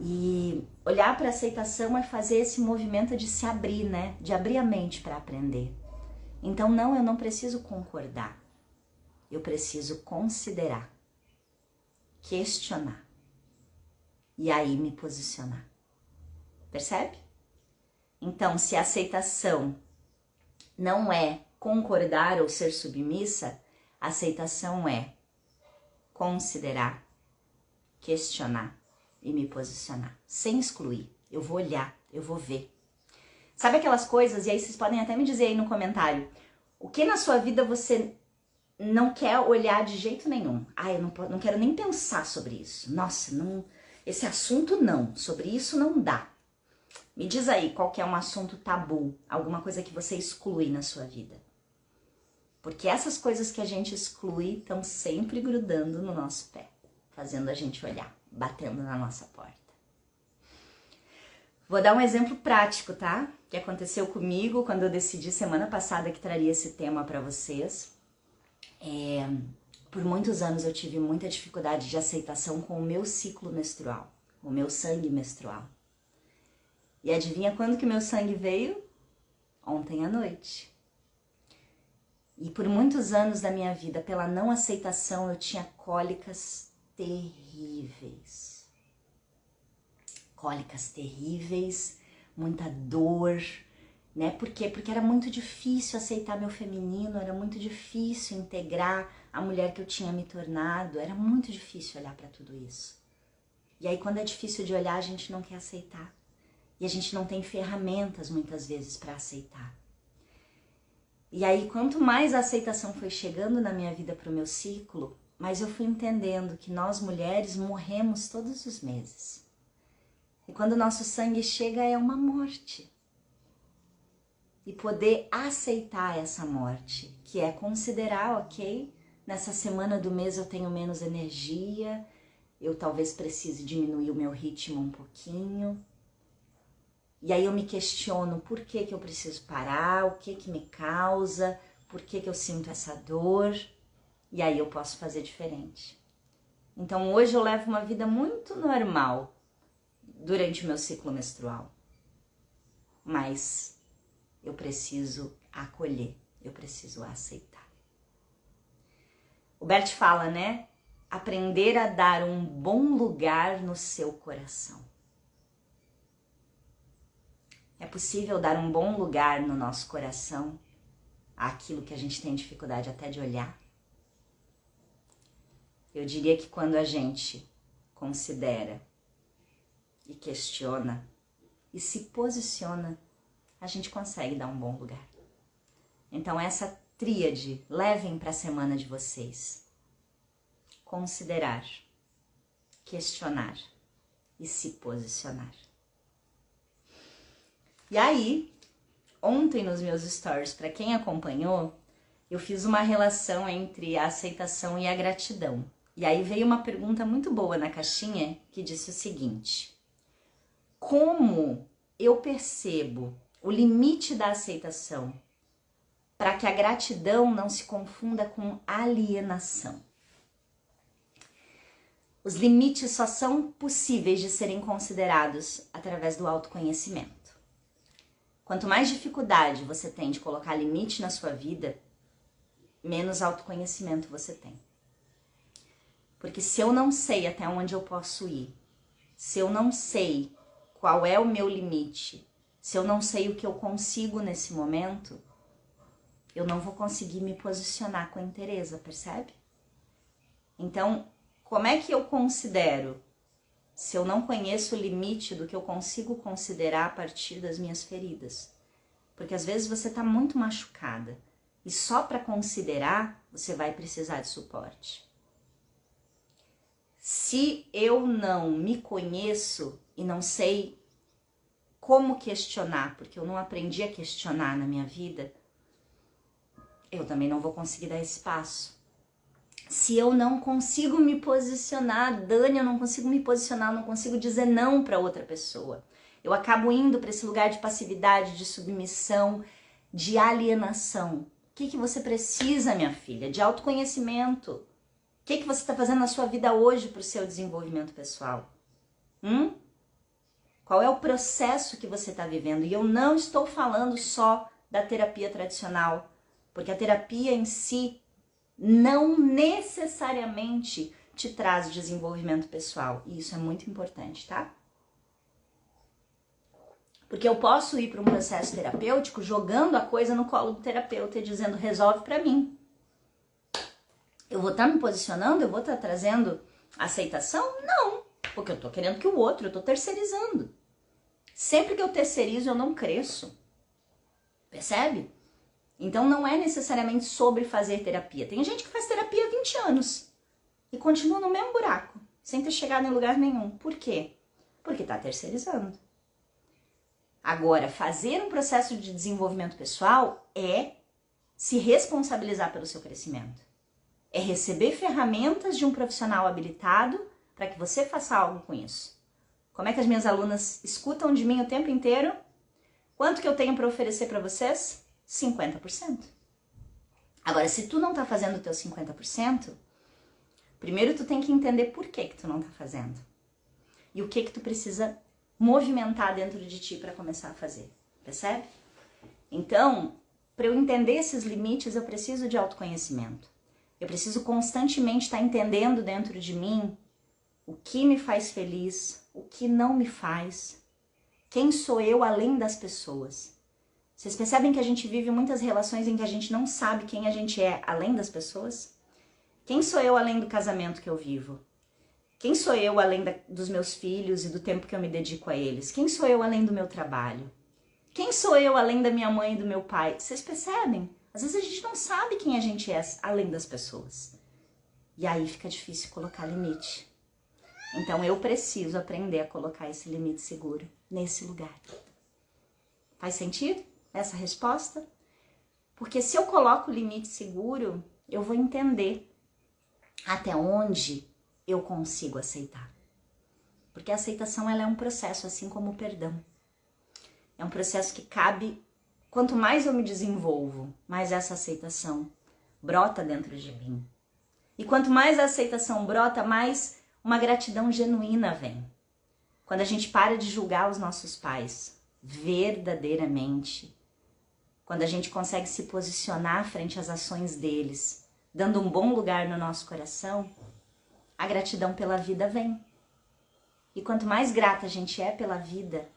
E olhar para a aceitação é fazer esse movimento de se abrir, né? De abrir a mente para aprender. Então, não, eu não preciso concordar. Eu preciso considerar, questionar e aí me posicionar. Percebe? Então, se a aceitação não é concordar ou ser submissa, a aceitação é considerar, questionar e me posicionar, sem excluir. Eu vou olhar, eu vou ver. Sabe aquelas coisas, e aí vocês podem até me dizer aí no comentário, o que na sua vida você não quer olhar de jeito nenhum? Ah, eu não quero nem pensar sobre isso. Nossa, não, esse assunto não, sobre isso não dá. Me diz aí qual que é um assunto tabu, alguma coisa que você exclui na sua vida. Porque essas coisas que a gente exclui estão sempre grudando no nosso pé, fazendo a gente olhar, batendo na nossa porta. Vou dar um exemplo prático, tá? Que aconteceu comigo quando eu decidi semana passada que traria esse tema para vocês. Por muitos anos eu tive muita dificuldade de aceitação com o meu ciclo menstrual, o meu sangue menstrual. E adivinha quando que meu sangue veio? Ontem à noite. E por muitos anos da minha vida, pela não aceitação, eu tinha cólicas terríveis. Cólicas terríveis, muita dor, né? Por quê? Porque era muito difícil aceitar meu feminino, era muito difícil integrar a mulher que eu tinha me tornado, era muito difícil olhar para tudo isso. E aí quando é difícil de olhar, a gente não quer aceitar. E a gente não tem ferramentas muitas vezes para aceitar. E aí quanto mais a aceitação foi chegando na minha vida para o meu ciclo, mas eu fui entendendo que nós mulheres morremos todos os meses. E quando o nosso sangue chega é uma morte. E poder aceitar essa morte, que é considerar, ok, nessa semana do mês eu tenho menos energia, eu talvez precise diminuir o meu ritmo um pouquinho. E aí eu me questiono por que que eu preciso parar, o que que me causa, por que que eu sinto essa dor. E aí eu posso fazer diferente. Então hoje eu levo uma vida muito normal durante o meu ciclo menstrual. Mas eu preciso acolher, eu preciso aceitar. O Bert fala, né? Aprender a dar um bom lugar no seu coração. É possível dar um bom lugar no nosso coração àquilo que a gente tem dificuldade até de olhar? Eu diria que quando a gente considera e questiona e se posiciona, a gente consegue dar um bom lugar. Então essa tríade, levem para a semana de vocês. Considerar, questionar e se posicionar. E aí, ontem nos meus stories, para quem acompanhou, eu fiz uma relação entre a aceitação e a gratidão. E aí veio uma pergunta muito boa na caixinha que disse o seguinte: como eu percebo o limite da aceitação para que a gratidão não se confunda com alienação. Os limites só são possíveis de serem considerados através do autoconhecimento. Quanto mais dificuldade você tem de colocar limite na sua vida, menos autoconhecimento você tem. Porque se eu não sei até onde eu posso ir, se eu não sei qual é o meu limite, se eu não sei o que eu consigo nesse momento, eu não vou conseguir me posicionar com inteireza, percebe? Então, como é que eu considero se eu não conheço o limite do que eu consigo considerar a partir das minhas feridas? Porque às vezes você está muito machucada e só para considerar você vai precisar de suporte. Se eu não me conheço e não sei como questionar, porque eu não aprendi a questionar na minha vida, eu também não vou conseguir dar espaço. Se eu não consigo me posicionar, Dani, eu não consigo me posicionar, eu não consigo dizer não para outra pessoa. Eu acabo indo para esse lugar de passividade, de submissão, de alienação. O que você precisa, minha filha? De autoconhecimento. O que você está fazendo na sua vida hoje para o seu desenvolvimento pessoal? Qual é o processo que você está vivendo? E eu não estou falando só da terapia tradicional, porque a terapia em si não necessariamente te traz desenvolvimento pessoal. E isso é muito importante, tá? Porque eu posso ir para um processo terapêutico jogando a coisa no colo do terapeuta e dizendo, resolve para mim. Eu vou estar me posicionando? Eu vou estar trazendo aceitação? Não, porque eu estou querendo que o outro, eu estou terceirizando. Sempre que eu terceirizo, eu não cresço. Percebe? Então não é necessariamente sobre fazer terapia. Tem gente que faz terapia há 20 anos e continua no mesmo buraco, sem ter chegado em lugar nenhum. Por quê? Porque está terceirizando. Agora, fazer um processo de desenvolvimento pessoal é se responsabilizar pelo seu crescimento. É receber ferramentas de um profissional habilitado para que você faça algo com isso. Como é que as minhas alunas escutam de mim o tempo inteiro? Quanto que eu tenho para oferecer para vocês? 50%. Agora, se tu não tá fazendo o teu 50%, primeiro tu tem que entender por que tu não tá fazendo. E o que tu precisa movimentar dentro de ti para começar a fazer. Percebe? Então, para eu entender esses limites, eu preciso de autoconhecimento. Eu preciso constantemente estar entendendo dentro de mim o que me faz feliz, o que não me faz, quem sou eu além das pessoas. Vocês percebem que a gente vive muitas relações em que a gente não sabe quem a gente é além das pessoas? Quem sou eu além do casamento que eu vivo? Quem sou eu além dos meus filhos e do tempo que eu me dedico a eles? Quem sou eu além do meu trabalho? Quem sou eu além da minha mãe e do meu pai? Vocês percebem? Às vezes a gente não sabe quem a gente é além das pessoas. E aí fica difícil colocar limite. Então eu preciso aprender a colocar esse limite seguro nesse lugar. Faz sentido essa resposta? Porque se eu coloco o limite seguro, eu vou entender até onde eu consigo aceitar. Porque a aceitação ela é um processo, assim como o perdão. É um processo que cabe, quanto mais eu me desenvolvo, mais essa aceitação brota dentro de mim. E quanto mais a aceitação brota, mais uma gratidão genuína vem. Quando a gente para de julgar os nossos pais, verdadeiramente, quando a gente consegue se posicionar frente às ações deles, dando um bom lugar no nosso coração, a gratidão pela vida vem. E quanto mais grata a gente é pela vida,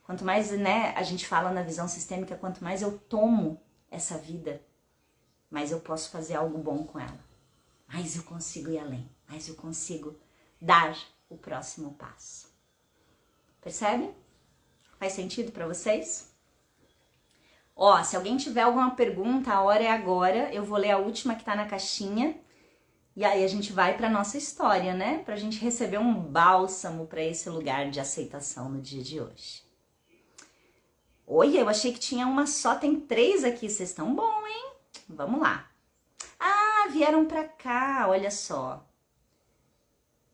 quanto mais, a gente fala na visão sistêmica, quanto mais eu tomo essa vida, mais eu posso fazer algo bom com ela. Mais eu consigo ir além, mais eu consigo dar o próximo passo. Percebe? Faz sentido para vocês? Ó, se alguém tiver alguma pergunta, a hora é agora. Eu vou ler a última que tá na caixinha. E aí a gente vai pra nossa história, né? Pra gente receber um bálsamo pra esse lugar de aceitação no dia de hoje. Oi, eu achei que tinha uma só, tem 3 aqui. Vocês estão bom, hein? Vamos lá. Ah, vieram pra cá, olha só.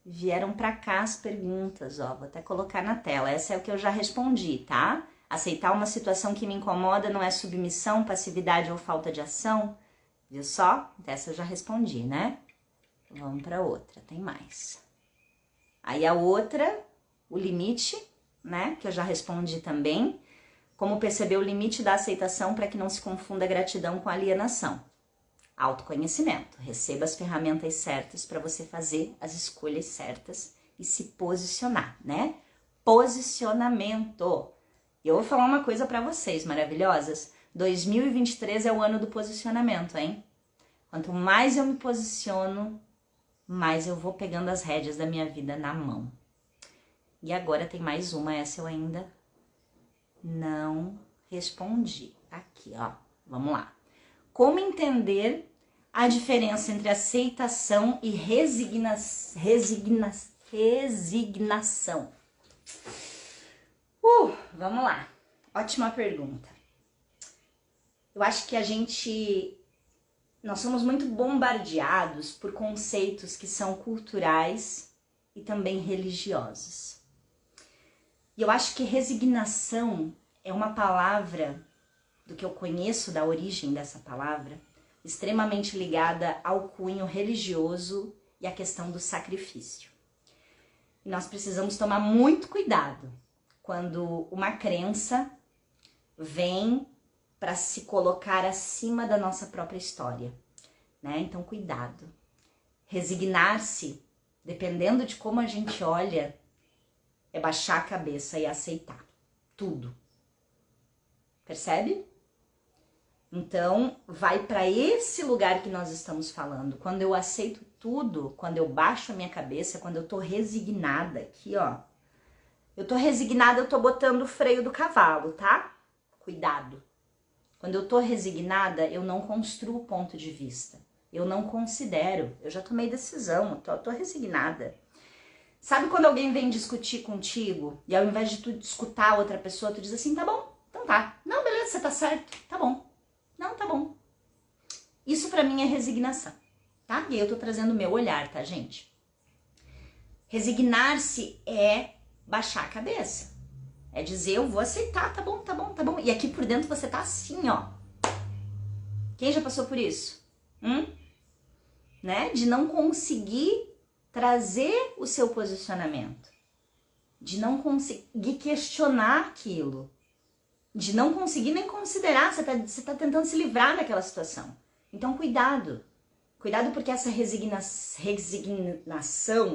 Vieram pra cá as perguntas, ó, vou até colocar na tela. Essa é o que eu já respondi, tá? Aceitar uma situação que me incomoda não é submissão, passividade ou falta de ação? Viu só? Essa eu já respondi, né? Vamos pra outra, tem mais. Aí a outra, o limite, né? Que eu já respondi também. Como perceber o limite da aceitação para que não se confunda gratidão com alienação? Autoconhecimento. Receba as ferramentas certas para você fazer as escolhas certas e se posicionar, né? Posicionamento. E eu vou falar uma coisa para vocês, maravilhosas. 2023 é o ano do posicionamento, hein? Quanto mais eu me posiciono, mais eu vou pegando as rédeas da minha vida na mão. E agora tem mais uma, essa eu ainda não respondi. Aqui, ó. Vamos lá. Como entender a diferença entre aceitação e resignação? Vamos lá. Ótima pergunta. Eu acho que nós somos muito bombardeados por conceitos que são culturais e também religiosos. E eu acho que resignação é uma palavra, do que eu conheço da origem dessa palavra, extremamente ligada ao cunho religioso e à questão do sacrifício. E nós precisamos tomar muito cuidado quando uma crença vem para se colocar acima da nossa própria história, né? Então, cuidado. Resignar-se, dependendo de como a gente olha, é baixar a cabeça e aceitar tudo. Percebe? Então, vai para esse lugar que nós estamos falando. Quando eu aceito tudo, quando eu baixo a minha cabeça, quando eu tô resignada aqui, ó. Eu tô resignada, eu tô botando o freio do cavalo, tá? Cuidado. Quando eu tô resignada, eu não construo ponto de vista. Eu não considero. Eu já tomei decisão, eu tô resignada. Sabe quando alguém vem discutir contigo e ao invés de tu escutar a outra pessoa, tu diz assim, tá bom, então tá. Não, beleza, você tá certo, tá bom. Não, tá bom. Isso pra mim é resignação, tá? E eu tô trazendo o meu olhar, tá, gente? Resignar-se é baixar a cabeça. É dizer, eu vou aceitar, tá bom, tá bom, tá bom. E aqui por dentro você tá assim, ó. Quem já passou por isso? Né? De não conseguir trazer o seu posicionamento. De não conseguir questionar aquilo. De não conseguir nem considerar, você tá tentando se livrar daquela situação. Então, cuidado. Cuidado porque essa resignação,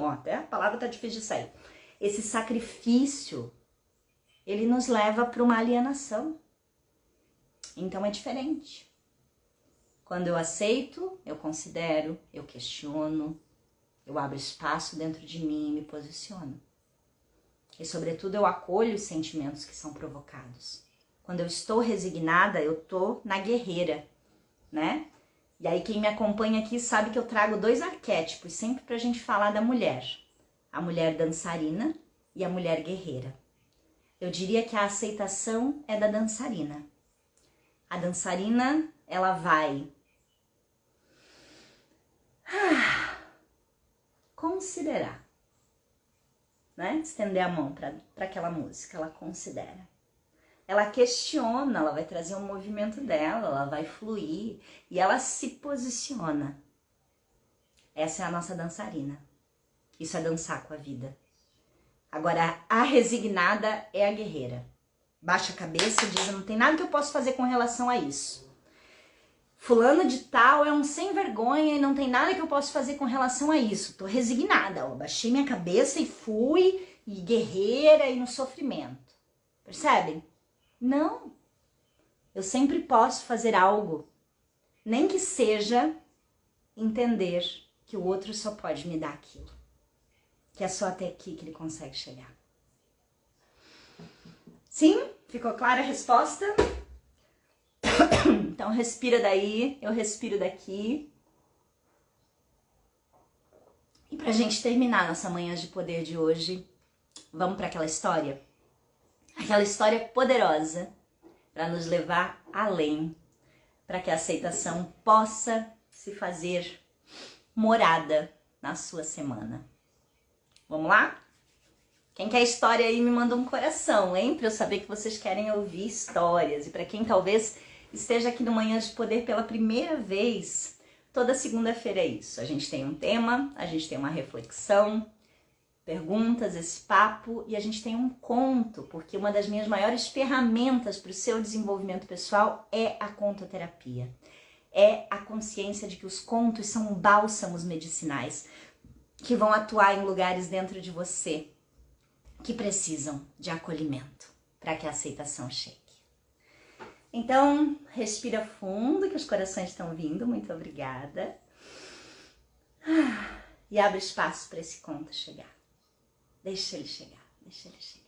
ó, até a palavra tá difícil de sair. Esse sacrifício, ele nos leva para uma alienação. Então, é diferente. Quando eu aceito, eu considero, eu questiono, eu abro espaço dentro de mim e me posiciono. E, sobretudo, eu acolho os sentimentos que são provocados. Quando eu estou resignada, eu tô na guerreira, né? E aí quem me acompanha aqui sabe que eu trago 2 arquétipos sempre pra gente falar da mulher. A mulher dançarina e a mulher guerreira. Eu diria que a aceitação é da dançarina. A dançarina, ela vai considerar, né? Estender a mão para aquela música, ela considera. Ela questiona, ela vai trazer um movimento dela, ela vai fluir e ela se posiciona. Essa é a nossa dançarina. Isso é dançar com a vida. Agora, a resignada é a guerreira. Baixa a cabeça e diz, não tem nada que eu possa fazer com relação a isso. Fulano de tal é um sem vergonha e não tem nada que eu possa fazer com relação a isso. Tô resignada, ó, baixei minha cabeça e fui, e guerreira e no sofrimento. Percebem? Não. Eu sempre posso fazer algo, nem que seja entender que o outro só pode me dar aquilo. Que é só até aqui que ele consegue chegar. Sim? Ficou clara a resposta? Então respira daí, eu respiro daqui. E pra gente terminar nossa manhã de poder de hoje, vamos para aquela história? Aquela história poderosa para nos levar além, para que a aceitação possa se fazer morada na sua semana. Vamos lá? Quem quer história aí me manda um coração, hein? Pra eu saber que vocês querem ouvir histórias. E pra quem talvez esteja aqui no Manhã de Poder pela primeira vez, toda segunda-feira é isso. A gente tem um tema, a gente tem uma reflexão, perguntas, esse papo, e a gente tem um conto, porque uma das minhas maiores ferramentas para o seu desenvolvimento pessoal é a contoterapia. É a consciência de que os contos são bálsamos medicinais que vão atuar em lugares dentro de você que precisam de acolhimento para que a aceitação chegue. Então, respira fundo, que os corações estão vindo, muito obrigada. E abre espaço para esse conto chegar. Deixa ele chegar, deixa ele chegar.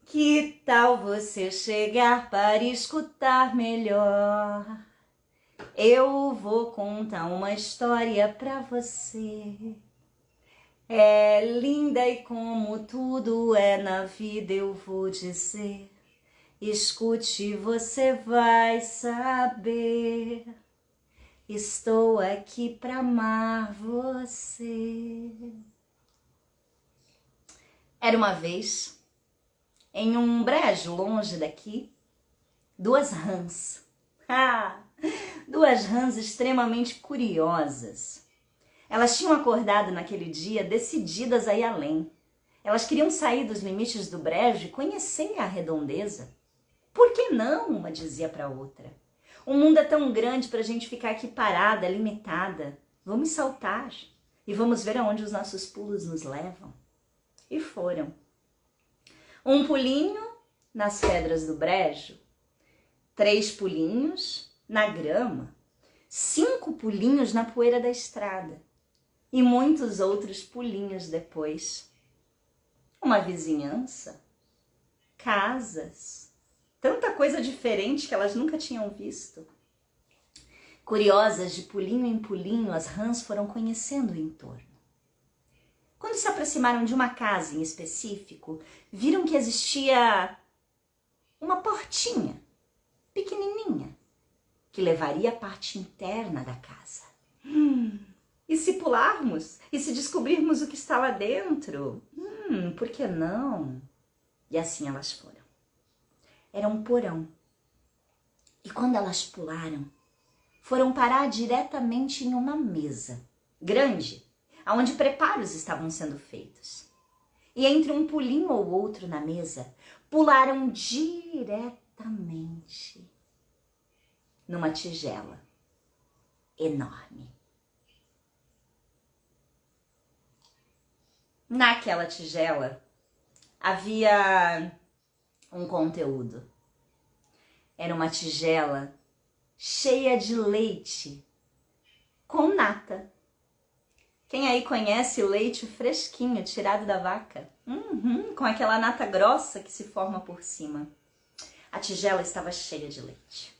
Que tal você chegar para escutar melhor? Eu vou contar uma história pra você. É linda e como tudo é na vida eu vou dizer. Escute, você vai saber. Estou aqui pra amar você. Era uma vez, em um brejo longe daqui, duas rãs. Duas rãs extremamente curiosas. Elas tinham acordado naquele dia decididas a ir além. Elas queriam sair dos limites do brejo e conhecer a redondeza. Por que não? Uma dizia para a outra. O mundo é tão grande para a gente ficar aqui parada, limitada. Vamos saltar e vamos ver aonde os nossos pulos nos levam. E foram. Um pulinho nas pedras do brejo, 3 pulinhos na grama, 5 pulinhos na poeira da estrada e muitos outros pulinhos depois. Uma vizinhança, casas, tanta coisa diferente que elas nunca tinham visto. Curiosas de pulinho em pulinho, as rãs foram conhecendo o entorno. Quando se aproximaram de uma casa em específico, viram que existia uma portinha pequenininha que levaria à parte interna da casa. E se pularmos? E se descobrirmos o que está lá dentro? Por que não? E assim elas foram. Era um porão. E quando elas pularam, foram parar diretamente em uma mesa grande, onde preparos estavam sendo feitos. E entre um pulinho ou outro na mesa, pularam diretamente numa tigela enorme. Naquela tigela havia um conteúdo. Era uma tigela cheia de leite com nata. Quem aí conhece o leite fresquinho, tirado da vaca? Com aquela nata grossa que se forma por cima. A tigela estava cheia de leite.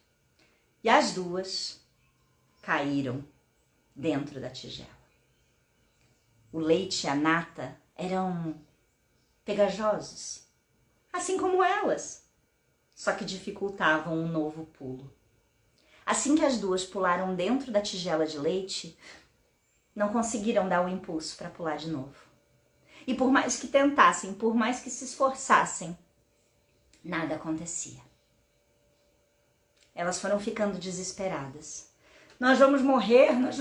E as duas caíram dentro da tigela. O leite e a nata eram pegajosos, assim como elas, só que dificultavam um novo pulo. Assim que as duas pularam dentro da tigela de leite, não conseguiram dar o impulso para pular de novo. E por mais que tentassem, por mais que se esforçassem, nada acontecia. Elas foram ficando desesperadas. Nós vamos morrer, nós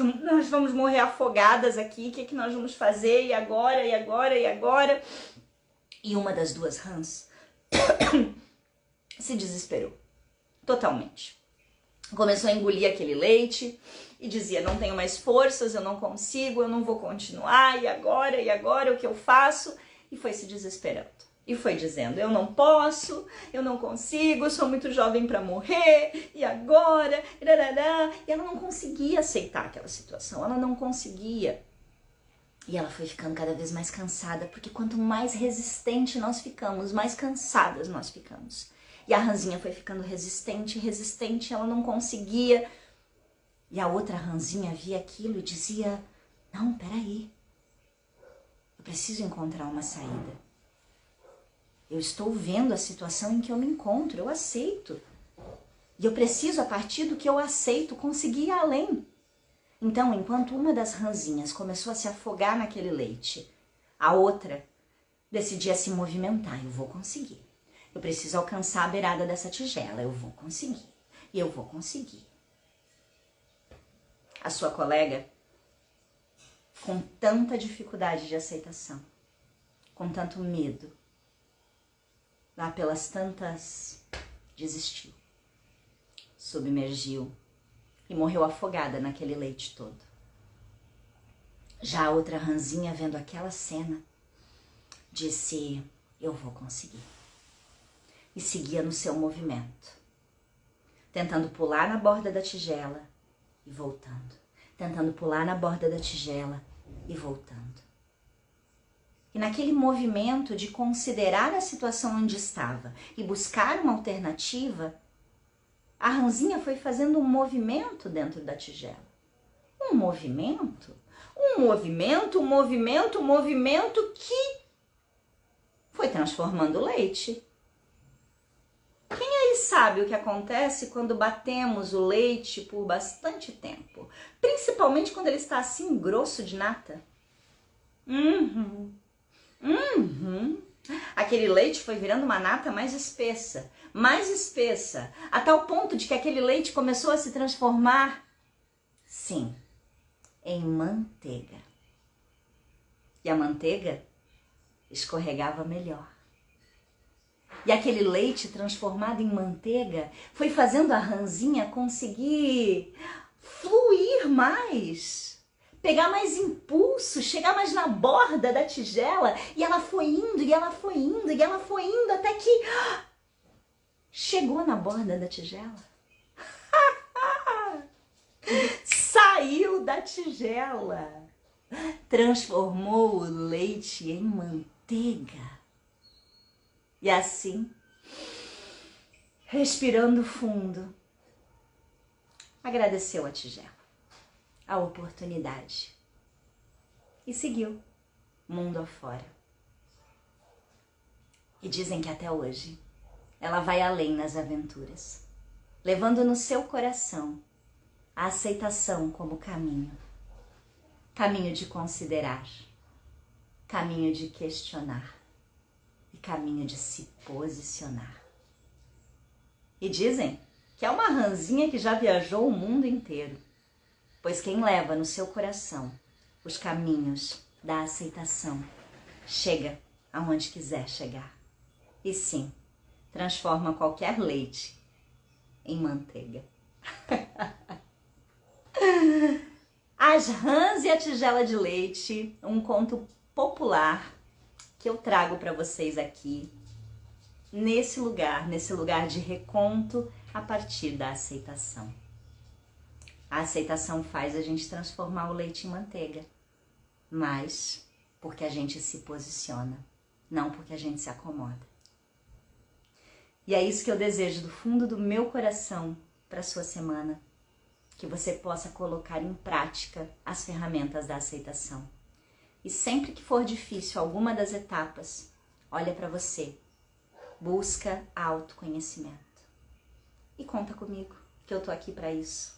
vamos morrer afogadas aqui, o que nós vamos fazer? E agora, e agora, e agora? E uma das duas rãs se desesperou, totalmente. Começou a engolir aquele leite e dizia, não tenho mais forças, eu não consigo, eu não vou continuar, e agora, o que eu faço? E foi se desesperando. E foi dizendo, eu não posso, eu não consigo, sou muito jovem para morrer, e agora? E ela não conseguia aceitar aquela situação, ela não conseguia. E ela foi ficando cada vez mais cansada, porque quanto mais resistente nós ficamos, mais cansadas nós ficamos. E a rãzinha foi ficando resistente, ela não conseguia. E a outra rãzinha via aquilo e dizia, não, peraí, eu preciso encontrar uma saída. Eu estou vendo a situação em que eu me encontro, eu aceito. E eu preciso, a partir do que eu aceito, conseguir ir além. Então, enquanto uma das ranzinhas começou a se afogar naquele leite, a outra decidia se movimentar. Eu vou conseguir. Eu preciso alcançar a beirada dessa tigela. Eu vou conseguir. E eu vou conseguir. A sua colega, com tanta dificuldade de aceitação, com tanto medo, lá pelas tantas, desistiu, submergiu e morreu afogada naquele leite todo. Já a outra ranzinha, vendo aquela cena, disse, eu vou conseguir. E seguia no seu movimento, tentando pular na borda da tigela e voltando, tentando pular na borda da tigela e voltando. E naquele movimento de considerar a situação onde estava e buscar uma alternativa, a ranzinha foi fazendo um movimento dentro da tigela. Um movimento que foi transformando o leite. Quem aí sabe o que acontece quando batemos o leite por bastante tempo? Principalmente quando ele está assim grosso de nata. Aquele leite foi virando uma nata mais espessa, a tal ponto de que aquele leite começou a se transformar, sim, em manteiga. E a manteiga escorregava melhor. E aquele leite transformado em manteiga foi fazendo a ranzinha conseguir fluir mais, pegar mais impulso, chegar mais na borda da tigela. E ela foi indo, e ela foi indo, e ela foi indo, até que chegou na borda da tigela. Saiu da tigela, transformou o leite em manteiga. E assim, respirando fundo, agradeceu a tigela, a oportunidade e seguiu mundo afora. E dizem que até hoje ela vai além nas aventuras, levando no seu coração a aceitação como caminho. Caminho de considerar, caminho de questionar e caminho de se posicionar. E dizem que é uma ranzinha que já viajou o mundo inteiro, pois quem leva no seu coração os caminhos da aceitação chega aonde quiser chegar. E sim, transforma qualquer leite em manteiga. As Rãs e a Tigela de Leite, um conto popular que eu trago para vocês aqui, nesse lugar de reconto a partir da aceitação. A aceitação faz a gente transformar o leite em manteiga, mas porque a gente se posiciona, não porque a gente se acomoda. E é isso que eu desejo do fundo do meu coração para a sua semana, que você possa colocar em prática as ferramentas da aceitação. E sempre que for difícil alguma das etapas, olha para você, busca autoconhecimento. E conta comigo, que eu tô aqui para isso.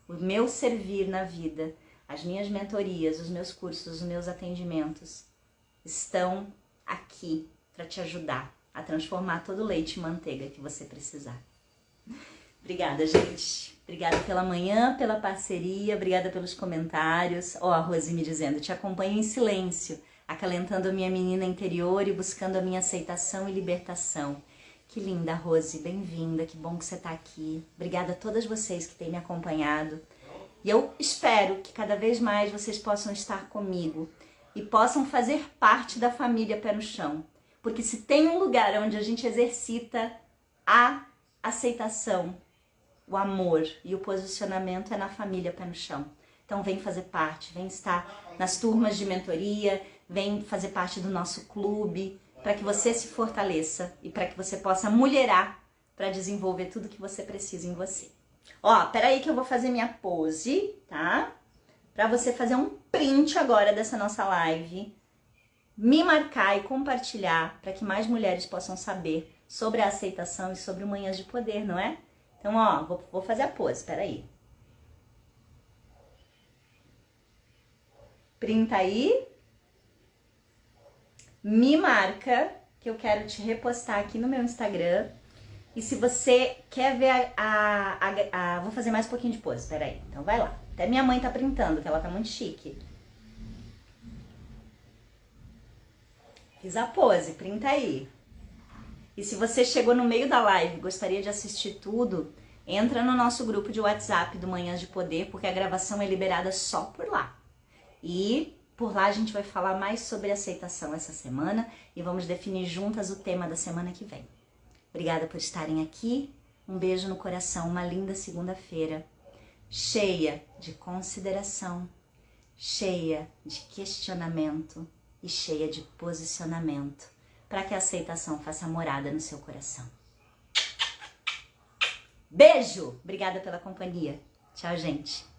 O meu servir na vida, as minhas mentorias, os meus cursos, os meus atendimentos estão aqui para te ajudar a transformar todo o leite em manteiga que você precisar. Obrigada, gente. Obrigada pela manhã, pela parceria, obrigada pelos comentários. Ó, a Rose me dizendo, te acompanho em silêncio, acalentando a minha menina interior e buscando a minha aceitação e libertação. Que linda, Rose, bem-vinda, que bom que você está aqui. Obrigada a todas vocês que têm me acompanhado. E eu espero que cada vez mais vocês possam estar comigo e possam fazer parte da família Pé no Chão. Porque se tem um lugar onde a gente exercita a aceitação, o amor e o posicionamento, é na família Pé no Chão. Então vem fazer parte, vem estar nas turmas de mentoria, vem fazer parte do nosso clube, para que você se fortaleça e para que você possa mulherar para desenvolver tudo que você precisa em você. Ó, peraí que eu vou fazer minha pose, tá? Para você fazer um print agora dessa nossa live, me marcar e compartilhar para que mais mulheres possam saber sobre a aceitação e sobre o Manhãs de Poder, não é? Então, ó, vou fazer a pose, peraí. Printa aí. Me marca, que eu quero te repostar aqui no meu Instagram. E se você quer ver vou fazer mais um pouquinho de pose, peraí. Então vai lá. Até minha mãe tá printando, que ela tá muito chique. Fiz a pose, printa aí. E se você chegou no meio da live e gostaria de assistir tudo, entra no nosso grupo de WhatsApp do Manhãs de Poder, porque a gravação é liberada só por lá. E por lá a gente vai falar mais sobre aceitação essa semana e vamos definir juntas o tema da semana que vem. Obrigada por estarem aqui. Um beijo no coração, uma linda segunda-feira, cheia de consideração, cheia de questionamento e cheia de posicionamento, para que a aceitação faça morada no seu coração. Beijo! Obrigada pela companhia. Tchau, gente.